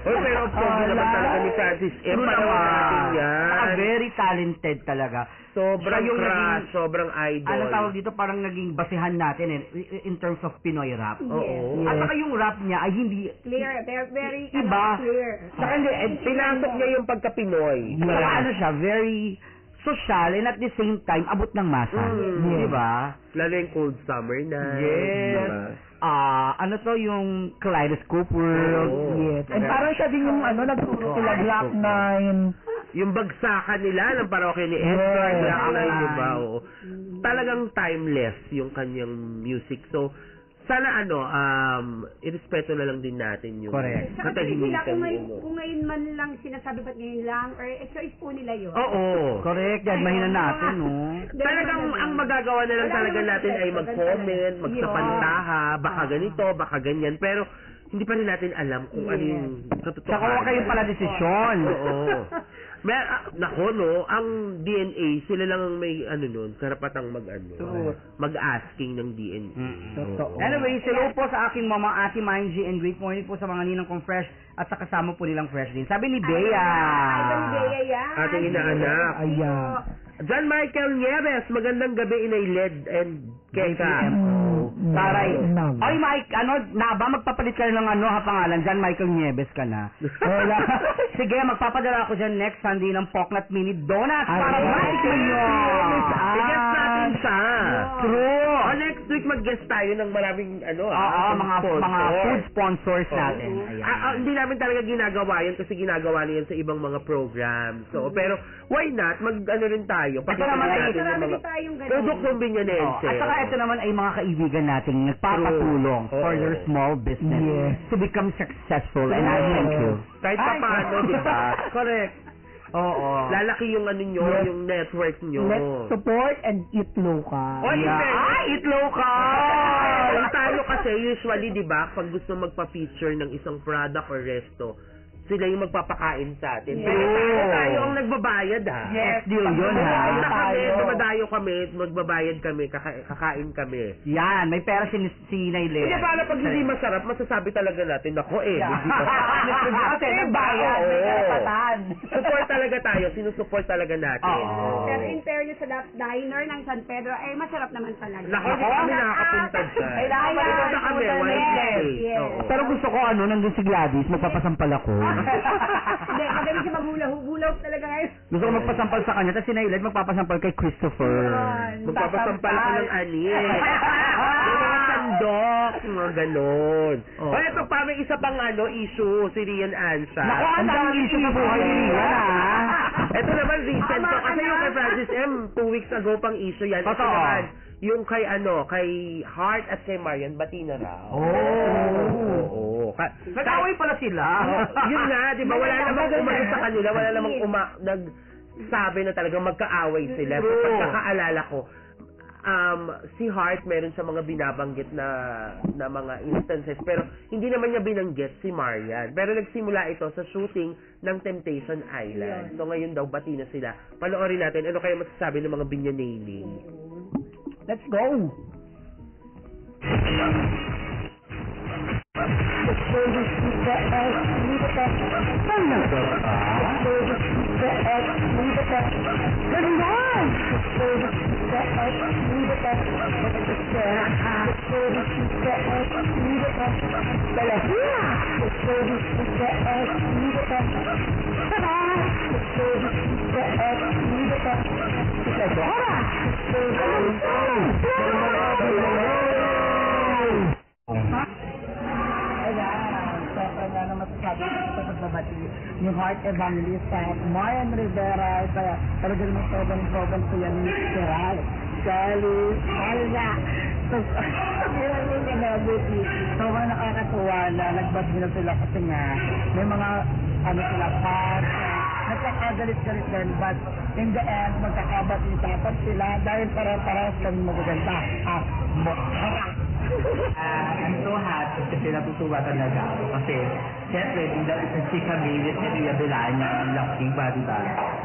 S9: Pero pogi naman talaga ni Francis M. Natin yan.
S11: Very talented talaga.
S9: Sobrang crush, sobrang idol.
S11: Ano tawag dito, parang naging basihan natin in terms of Pinoy rap.
S9: Oo.
S11: At saka yung rap niya ay hindi
S13: clear, very
S11: iba.
S13: Clear.
S9: Saka pinasok niya yung pagka-Pinoy.
S11: Saka ano siya, very social and at the same time abot ng masa. Di ba?
S9: Lalo yung Cold Summer Night.
S11: Yes.
S9: Diba?
S11: Ano to yung Kaleidoscope World.
S12: Yes. And parang siya din yung nagturo sila Black 9.
S9: Yung bagsakan nila ng parokya ni Edgar, Black 9, diba? Oo. Talagang timeless yung kanyang music. So, sana irespeto na lang din natin yung
S13: katahimikan. Kung ngayon man lang sinasabi ba't ngayon lang, or choice po nila yun.
S9: Oo.
S11: Correct. Yan, mahina natin, no?
S9: Talagang ang magagawa na lang talaga natin ay mag-comment, magsapantaha, baka ganito, baka ganyan. Pero hindi pa rin natin alam kung ano yung katotohanan.
S11: Tsaka huwag kayong pala desisyon.
S9: Oo. Nako, no, ang DNA, sila lang ang may, nun, karapatang mag-asking ng DNA.
S11: Totoo. Anyway, hello po sa aking mama, Ate Manji, and great morning po sa mga ninang kong fresh at sa kasama po nilang fresh din. Sabi ni Bea.
S13: Idol ni Bea yan.
S9: Ating inaanak.
S11: Ayan.
S9: John Michael Nieves, magandang gabi, Inay Led and Keka.
S11: Taray. Ay, Mike, magpapalit ka ng pangalan. John Michael Nieves ka na. Wala. Sige, magpapadala ako dyan next Sunday ng Poknat Mini Donuts para Mike Nieves.
S9: I-guest natin siya.
S11: True.
S9: Next week mag-guest tayo ng maraming
S11: mga food sponsors natin.
S9: Hindi namin talaga ginagawa yun kasi ginagawa niyan sa ibang mga programs. So, pero why not? Rin tayo.
S11: Naman
S9: natin yung mga product ng Binyanense.
S11: At saka ito naman ay mga kaibigan natin nagpapatulong for their small business to become successful. And I thank you.
S9: Kahit pa paano, di ba?
S11: Correct. Oo.
S9: Lalaki yung nyo, yung network nyo.
S12: Let's support and eat local.
S11: Eat local!
S9: Tayo kasi usually, di ba, pag gusto magpa-feature ng isang product or resto, sila yung magpapakain sa atin.
S11: Yes.
S9: Pero tayo ang nagbabayad, ha?
S11: Yes, deal yun, ha?
S9: Dumadayo kami, magbabayad kami, kakain kami.
S11: Yan, may pera si Nayle.
S9: Hindi, para pag hindi masarap, masasabi talaga natin, nako hindi
S11: Kasi nagbayad, may karapatan.
S9: Support talaga tayo, sinusupport talaga natin.
S13: Pero in fairness sa diner ng San Pedro, ay masarap naman talaga.
S9: Nako, kami nakakapunta dyan. Kailangan kami, Wednesday.
S11: Pero gusto ko, nandun si Gladys, magpapasampal ako.
S13: Hindi, magaling siya maghulaw talaga ngayon.
S11: Gusto ko magpasampal sa kanya, tapos si Nailed magpapasampal kay Christopher.
S9: Magpapasampal ako ng ani. Yung mga sandok, mga ganon. Ito pa, may isa pang issue, si Rian Ansa.
S11: Naku, ang daming issue sa buhay ni Rian,
S9: Ito naman, recent to. Kasi yung kay Francis M, 2 weeks ago pang issue yan. Ito naman, yung kay kay Heart at kay Marian, bati na raw.
S11: Nag-away pala sila.
S9: Yun nga, di ba? Wala namang umano sa kanila, wala namang nagsabi na talagang magkaaway sila. Sa pagkakaalala ko, si Heart meron sa mga binabanggit na mga instances, pero hindi naman niya binanggit si Marian. Pero nagsimula ito sa shooting ng Temptation Island. So ngayon daw, bati na sila. Panoorin natin, ano kaya masasabi ng mga Binyanene?
S12: Let's go! Yung Heart Evangelista, Marian Rivera, kaya talaga naman sobrang po yan ni Gerald, Sally, Elga. So, sobrang nakakatuwa na nagbati na sila kasi nga may mga sila part, nagkakagalit-galit din, but in the end, magkakabati-tapat sila dahil para-parehas kami magaganda.
S3: I'm so happy kasi natutuwa talaga ako kasi syempre si Camille at si Ria Belanya ang laking ba, diba?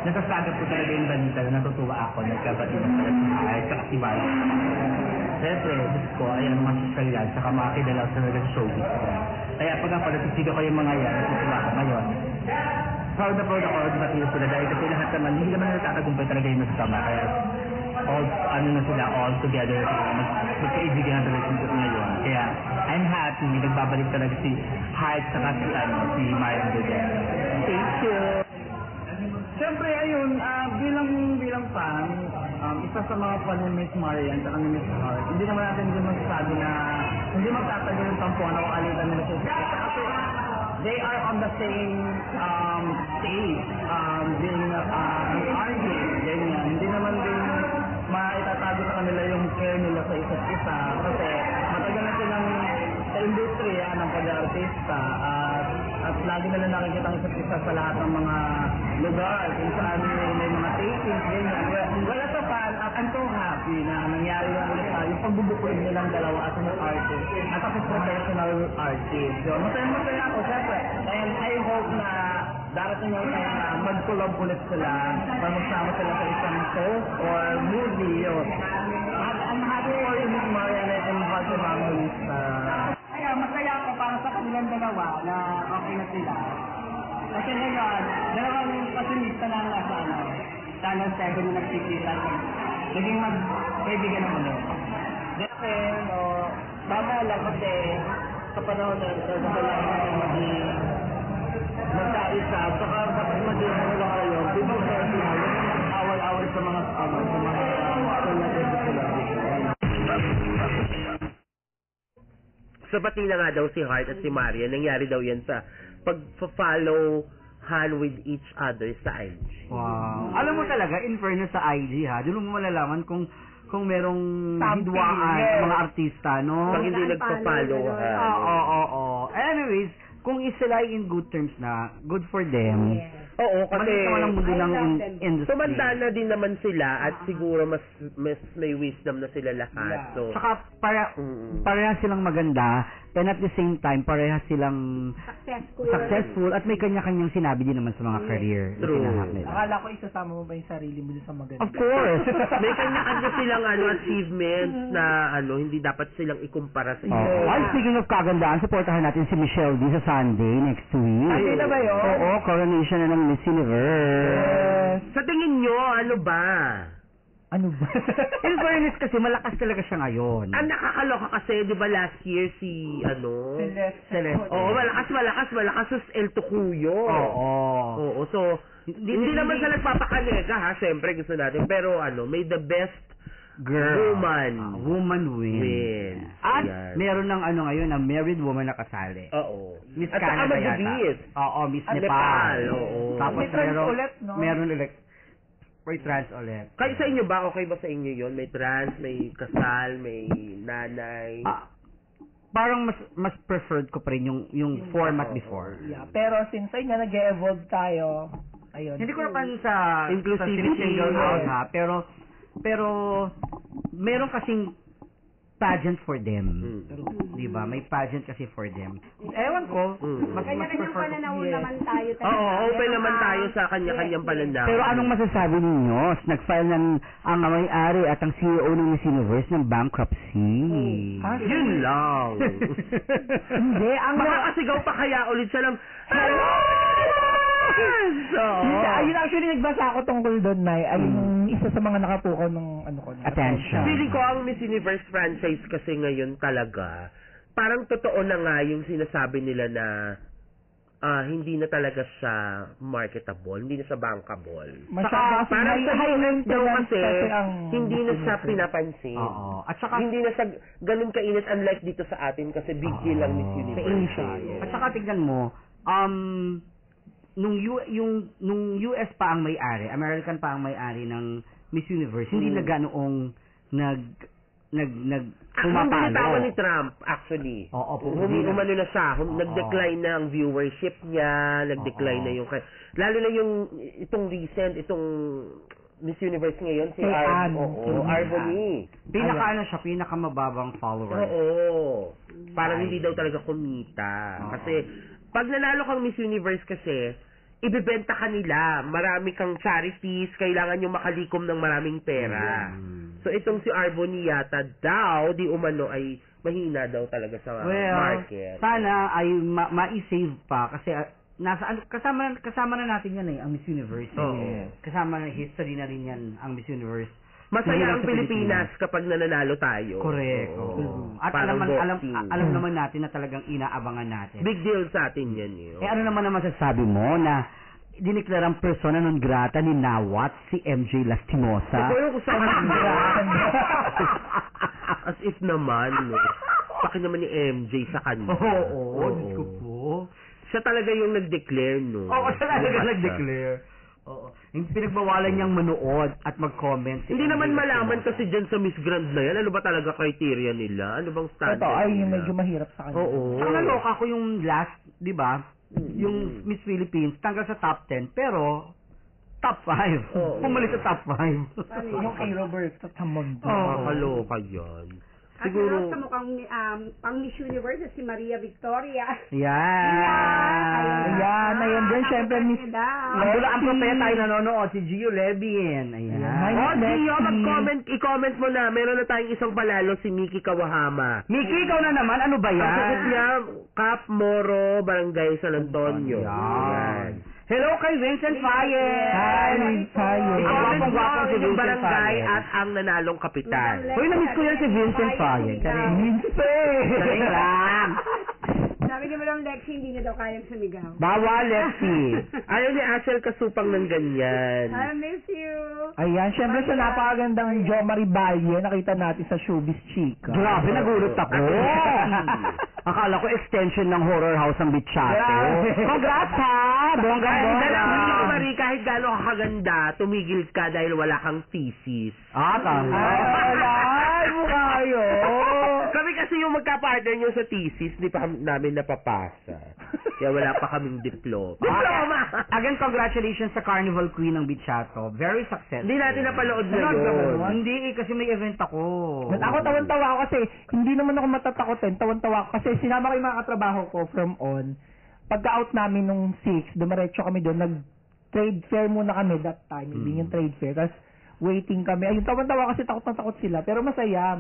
S3: Nasasagap ko talaga yung balita na natutuwa ako nagkabati na pala si Heart at si Mara. Syempre, gusto ko ay ang mga sustayan saka mga kidalaw sa talaga showbiz ko. Kaya pag ako natisigaw ko yung mga yan, natutuwa ako ngayon. Proud na proud ako, bati sila dahil kasi lahat naman, hindi naman natatagumpay talaga yung nasasama. Kaya all together, magkaibigan na talaga ngayon. Kaya, I'm happy, nagbabalik talaga si Heart saka si Marian Rivera.
S11: Thank you.
S3: Siyempre, ayun, bilang fan, isa sa mga fan ni Miss Marian at ni Miss Heart, hindi naman natin din masasabi na hindi magtatagal yung tampuan o alitan nila sa sila. Kasi they are on the same stage, being arguing, ganyan. Hindi naman din maitatago sa kanila yung care nila sa isa't isa kasi matagal na silang sa industriya ng pag-artista at lagi nila nakikita ang isa't isa sa lahat ng mga lugar kung saan may mga tapings, ganyan. Wala sa fan, I'm so happy na nangyari yung ulit tayo
S14: pagbubuklod nilang dalawa as an artist at as a professional artist. So, masaya ako, syempre. And I hope na darating yung time na mag-collab ulit sila or magsama sila sa isang show or movie. I'm happy for you, Miss Mariana and Heart and Memories. Kaya masaya ako para sa kanilang dalawa na okay na sila. Kasi ngayon, dalawang pasunista na nasa Channel 7 na nagkikita. Naging mag-kaibigan naman ulit. Kasi, tama lang kasi sa panahon na ito, kailangan maging magkaisa. Saka dapat maging ano lang kayo, people personal, awal-awal sa mga
S9: So, pati na nga daw si Heart at si Maria, nangyari daw yan sa pag-follow hand with each other sa IG.
S11: Wow. Alam mo talaga, in fairness sa IG ha, doon mo malalaman kung merong hidwaan, mga artista, no?
S9: Pag hindi nagpa-follow ha.
S11: Oo. Anyways, kung sila ay in good terms na, good for them.
S9: Oo, kasi
S11: maliit naman ang mundo ng industry.
S9: Tumanda na din naman sila at siguro mas may wisdom na sila lahat. So,
S11: saka parehas silang maganda and at the same time parehas silang successful at may kanya-kanyang sinabi din naman sa mga career na tinahak nila.
S14: Akala ko isasama mo ba yung sarili mo sa maganda?
S11: Of course.
S9: May kanya-kanya silang achievements na hindi dapat silang ikumpara sa iba.
S11: And speaking of kagandaan, supportahan natin si Michelle D sa Sunday next week.
S14: Sunday na ba yun?
S11: Oo, coronation na ng Miss Universe.
S9: Sa tingin nyo, ano ba?
S14: Ano ba?
S11: In fairness kasi, malakas talaga siya ngayon.
S9: Ang nakakaloka kasi, di ba last year si,
S11: Celeste.
S9: Oo, malakas sa El Tucuyo. Oo, so, hindi naman sa nagpapakanega ha, syempre gusto natin. Pero may the best
S11: woman win. At meron ng ngayon, na married woman na kasali.
S9: Oo.
S11: Miss
S9: At
S11: Canada
S9: saka
S11: yata. Oo, Miss Nepal.
S9: Oo.
S11: Tapos
S14: meron
S11: ulit. May trans ulit.
S9: Kayo sa inyo ba? Okay ba sa inyo yon? May trans, may kasal, may nanay?
S11: Parang mas preferred ko pa rin yung format before.
S14: Yeah, pero since nga nag-evolve tayo, ayun.
S11: Hindi ko naman sa
S9: inclusivity
S11: single out ha, pero meron kasing pageant for them. Diba? May pageant kasi for them. Ewan ko, mas
S13: Kanya-kanyang
S11: prefer
S13: pananaw naman tayo.
S9: Oo, open naman tayo sa kanya-kanyang pananaw.
S11: Pero anong masasabi ninyo? Nag-file ang may-ari at ang CEO ng Miss Universe ng bankruptcy.
S9: Yun lang.
S14: Hindi,
S9: makakasigaw pa kaya ulit siya ng hello!
S14: Ayun, actually, nagbasa ako tungkol doon, Nay. Ayun, isa sa mga nakapukaw ng
S11: attention.
S9: Feeling ko ang Miss Universe franchise kasi ngayon talaga, parang totoo na nga yung sinasabi nila na hindi na talaga siya marketable, hindi na siya bankable. Parang sa highlight daw kasi, hindi na siya pinapansin.
S11: Oo. At saka,
S9: hindi na siya ganun kainit unlike dito sa atin kasi big deal lang Miss Universe.
S11: At saka tignan mo, nung US pa ang may-ari, American pa ang may-ari ng Miss Universe, hindi na ganoong pumapalo.
S9: Ang ni Trump, actually.
S11: Oo,
S9: umano na siya. Nag-decline na ang viewership niya, nag-decline na yung... Lalo na yung itong Miss Universe ngayon, si Arbony.
S11: Pinakamababang followers.
S9: Oo. Parang hindi daw talaga kumita. Kasi, pag nanalo kang Miss Universe kasi, ibebenta ka nila. Marami kang charities, kailangan nyo makalikom ng maraming pera. So, itong si Arbony yata daw, di umano ay mahina daw talaga sa market.
S11: Sana ay ma-save pa kasi kasama na natin yan ang Miss Universe. Kasama na history na rin yan ang Miss Universe.
S9: Masaya ang Pilipinas kapag nananalo tayo.
S11: Correct. At alam naman natin na talagang inaabangan natin.
S9: Big deal sa atin yan.
S11: Ano naman ang masasabi mo na diniklarang persona non grata ni Nawat si MJ Lastimosa?
S9: As if naman, paki naman ni MJ sa kanya.
S11: Oo, Diyos ko po.
S9: Siya talaga yung nag-declare, no?
S11: Oo, siya talaga nag-declare. Oo. Yung pinagbawalan niyang manood at mag-comment.
S9: Hindi naman malaman kasi dyan sa Miss Grand na yan. Ano ba talaga criteria nila? Ano bang standard
S14: nila? Ito ay
S9: nila?
S14: medyo mahirap sa kanya.
S9: Oo.
S11: Ang naloka ko yung last, di ba? Yung Miss Philippines, tanggal sa top 10, pero top 5. Pumalit sa top 5.
S14: Yung kay Roberto Tamondo.
S9: Kaloka yan.
S13: At
S9: Siguro-
S13: sa mukhang pang Miss Universe si Maria Victoria.
S12: Ayan din, syempre, Miss
S11: Ang Bulacan Propeta ay nanonood, si Gio Levin. Ayan.
S9: Oh, Gio, i-comment mo na. Meron na tayong isang palalo, si Miki Kawahama.
S11: Miki, ikaw na naman, ano ba
S9: Ang sagot
S11: yan?
S9: niya, Cap Moro, Barangay San Antonio.
S11: Yan. Hello kay Vincent Fayet.
S12: Hi, Fayet.
S9: I-comment mo
S11: Gwapong-gwapong
S9: ang
S11: si
S9: inyong
S11: Vincent
S9: barangay
S11: Fayet.
S9: at ang nanalong kapitan.
S11: Hoy, na-miss ko yan si Vincent Fayet. Charing lang.
S13: Sabi ni Madam Lexi, hindi niya daw kayang sumigaw.
S11: Bawal, Lexi.
S9: Ayaw ni Asel kasupang ng ganyan.
S13: I miss you.
S12: Ayan, syempre sa napakagandang Jo Maribaye, nakita natin sa Showbiz Chika.
S11: Grabe, nagulat ako. Akala ko extension ng horror house ang Bichato. Congrats ha! Bongga-bongga.
S9: Marie, kahit gano'n kakaganda, tumigil ka dahil wala kang thesis.
S11: Tama.
S12: Ay, mukha yun.
S9: Kami kasi yung magka-partner nyo sa thesis, di pa namin napapasa. Kaya wala pa kaming diploma.
S11: Again, congratulations sa Carnival Queen ng Bichato. Very successful.
S9: Hindi natin napalood na yun.
S11: Hindi kasi may event ako.
S12: Ako tawan-tawa ako kasi hindi naman ako matatakotin. Tawan-tawa ako kasi sinama ko yung mga katrabaho ko from on. Pagka-out namin nung 6, dumiretso kami doon. Nag-trade fair muna kami that time. Hindi yung trade fair. Tapos waiting kami. Ayun, tawan-tawa kasi takot na takot sila. Pero masaya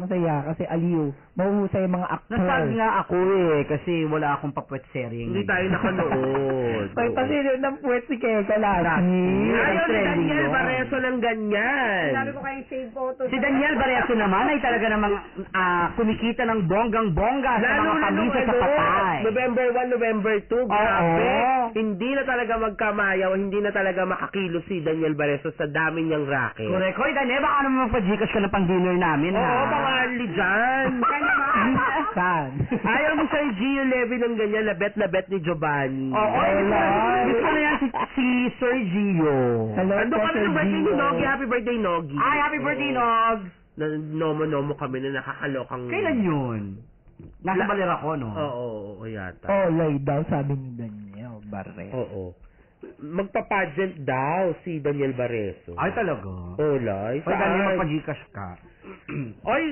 S12: kasi aliw. Mahuhusay yung mga actor.
S11: Nasag nga ako kasi wala akong papwet serie.
S9: Hindi tayo nakanood.
S12: Kasi ng puwet si Keka lagi.
S9: Ayaw ni Daniel Barreso ng ganyan.
S13: Sabi ko kayong save photos.
S11: Si Daniel Barreso naman ay talaga namang kumikita ng bonggang-bongga sa
S9: Lalo
S11: mga
S9: na nung
S11: kamisa sa patay.
S9: November 1, November 2, grabe. Hindi na talaga magkamayaw, hindi na talaga makakilos si Daniel Barreso sa dami niyang racket.
S11: Correct. Hoy, Daniel, baka naman magpa-Gcash ka na pang dinner namin, ha?
S9: Oo, pangali dyan.
S12: Saan?
S9: Ayaw mo sa'yo Gio Levy ng ganyan, na bet ni Giovanni.
S11: Oo, gusto na yan si Sir Gio.
S12: Hello,
S9: Ando kami ng birthday ni
S12: Gio.
S9: Nogi. Happy birthday, Nogi.
S11: Ay, happy birthday, Nog!
S9: Nomo-nomo kami na nakakalokang...
S11: Kailan yun? Nasa balera ko, no?
S9: Oo, yata.
S12: Lay daw, sabi ni Daniel Barreso.
S9: Oo. Magpa-pageant daw si Daniel Barreso.
S11: Ay, talaga?
S9: Olay.
S11: Hoy, Daniel, magpa-Gcash ka.
S9: Oy,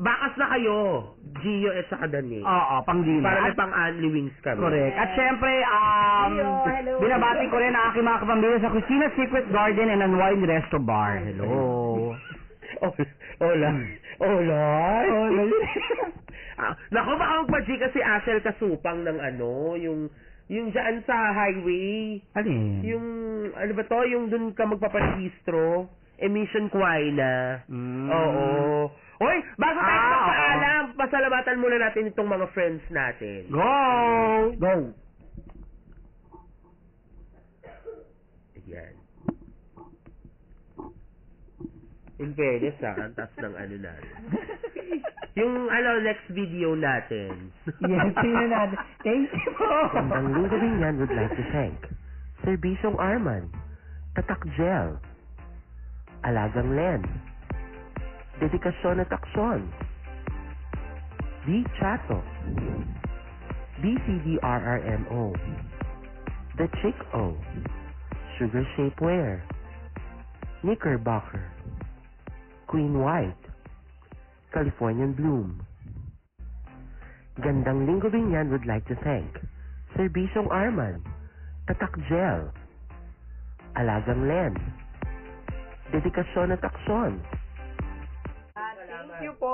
S9: bakas na kayo. Gio at saka Daniel.
S11: Oo, pang dinner.
S9: Para may pang-Anli Wings kami.
S11: Correct. At syempre,
S13: hello.
S11: binabati ko rin ang aking mga kapamilya sa Christina's Secret Garden and Unwind Resto Bar. Hello.
S9: Olay. Naku, baka magpa-Gca si Asel kasupang ng yung dyan sa highway.
S11: Alin?
S9: Yung, ano ba to? Yung dun ka magpaparehistro. Emission Quina. Oo. Hoy, bago tayo magpaalam, pasalamatan muna natin itong mga friends natin.
S11: Go!
S9: Ayan. In fairness, ang taas ng natin. Yung, next video natin.
S12: Yes, sino natin. Thank you po.
S9: Ang Lugabing yan would like to thank Sir Bisong Arman, Tatak Gel, Alagang Len, Dedikasyon at Aksyon, D. Chato, BCDRRMO, The Chick O, Sugar Shapewear, Knickerbocker, Queen White, Californian Bloom. Gandang Linggo Binyan would like to thank Sir Bisong Arman, Tatak Gel, Alagang Len, Dedikasyon at Aksyon.
S13: Thank you po.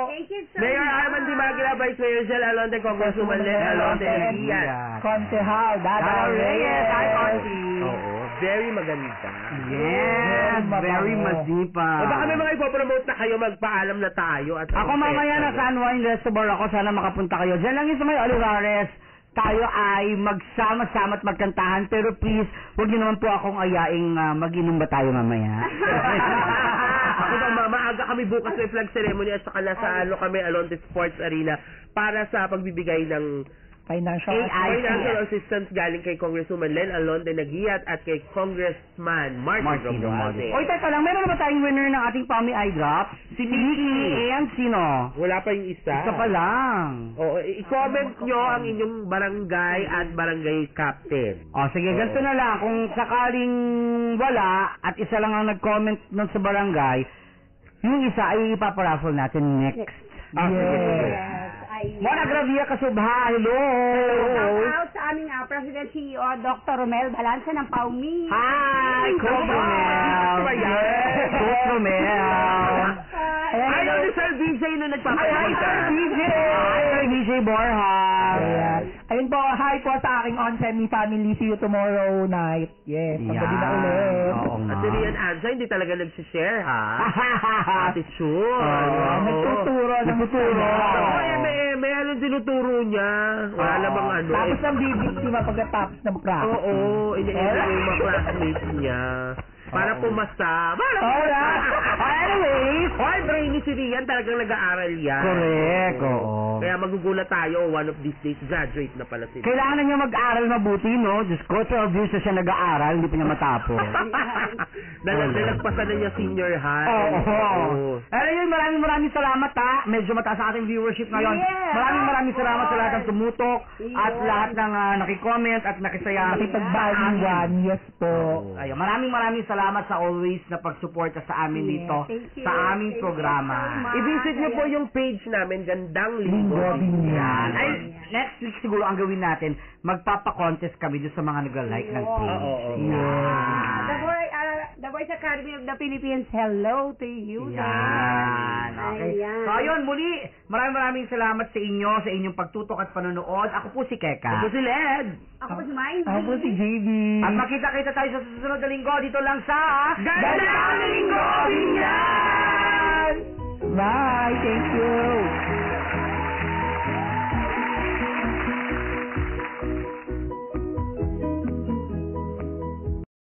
S13: Thank you so
S9: Mayor
S13: much.
S9: Arman Dimagila, Vice Mayor Gel Alonte, Congresswoman Len Alonte, Elias.
S12: Concejal, Dada Reyes.
S11: Hi, Conti.
S9: Oo, very maganda.
S11: Yes, very masipag.
S9: Baka may mga ipopromote na kayo, magpaalam na tayo. At
S11: Ako mamaya na sa Unwind Resto Bar ako, sana makapunta kayo. Diyan lang yun sa may Olivares. Tayo ay magsama-sama at magkantahan. Pero please, huwag niyo naman po akong ayaing mag-inom ba tayo mamaya.
S9: Ako ba, maaga kami bukas may flag ceremony at saka nasa kami, Alonte Sports Arena para sa pagbibigay ng
S12: Financial
S9: assistance galing kay Congresswoman Len Alonte Naguiat at kay Congressman Martin Romualdez.
S11: Oy, teka lang, meron na ba tayong winner ng ating Pami Eye Drop? Si Mickey and sino?
S9: Wala pa yung isa.
S11: Isa pa lang.
S9: Oo, i-comment nyo ang inyong barangay at barangay captain.
S11: O, sige, ganito na lang. Kung sakaling wala at isa lang ang nag-comment nun sa barangay, yung isa ay ipaparaffle natin next
S13: Yes.
S11: Mona Gravia Kasubha, hello!
S13: Shout out sa aming President CEO, Dr. Romel Balanza ng Paumi.
S11: Hi, Coach Romel! Coach Romel!
S9: Ayaw ni Sir VJ na nagpapakita.
S11: Sir VJ Borja!
S12: Ayun po, hi po sa aking on-semi family. See you tomorrow night. Yes, paggabi na ulit.
S9: At si Rian Anza, hindi talaga nagsishare, ha? Attitude.
S12: Nagtuturo.
S9: May ano tinuturo niya. Wala namang ano.
S12: Tapos ang bibiktima pagkatapos ng practice.
S9: Oo, ini-edit yung mga classmates niya. Para pumasa.
S11: Anyways,
S9: brainy si Rian, talagang nag-aaral yan.
S11: correct, oo.
S9: Kaya magugulat tayo, one of these days, graduate na pala si Rian.
S11: Kailangan na niya mag-aral mabuti, no? Diyos ko, 12 years na siya nag-aaral, hindi pa niya matapos.
S9: Nalagpasan na niya senior high.
S11: Oo. Pero yun, maraming salamat, ha? Medyo mataas ang ating viewership ngayon.
S13: Yeah.
S11: Maraming salamat sa lahat ng tumutok at lahat ng nakicomment at nakisaya.
S12: Nakipagbalingan, yes po.
S11: Ayun, maraming salamat sa always na pagsuporta sa amin dito, sa aming programa.
S9: I-visit niyo po yung page namin, Gandang Linggo.
S11: Yan. Ay, next week siguro ang gawin natin, magpapa-contest kami doon sa mga nag-like ng page.
S13: The Voice Academy of the Philippines, hello to you.
S11: Yan. Okay.
S13: Ayan.
S11: So, ayun, muli, maraming salamat sa inyo, sa inyong pagtutok at panonood. Ako po si Keka.
S9: Ako si Led.
S13: Ako po si Mindy.
S12: Ako po si JB.
S11: At makita-kita tayo sa susunod na linggo dito lang sa
S9: Gandang Linggo din yan!
S12: Bye, thank you.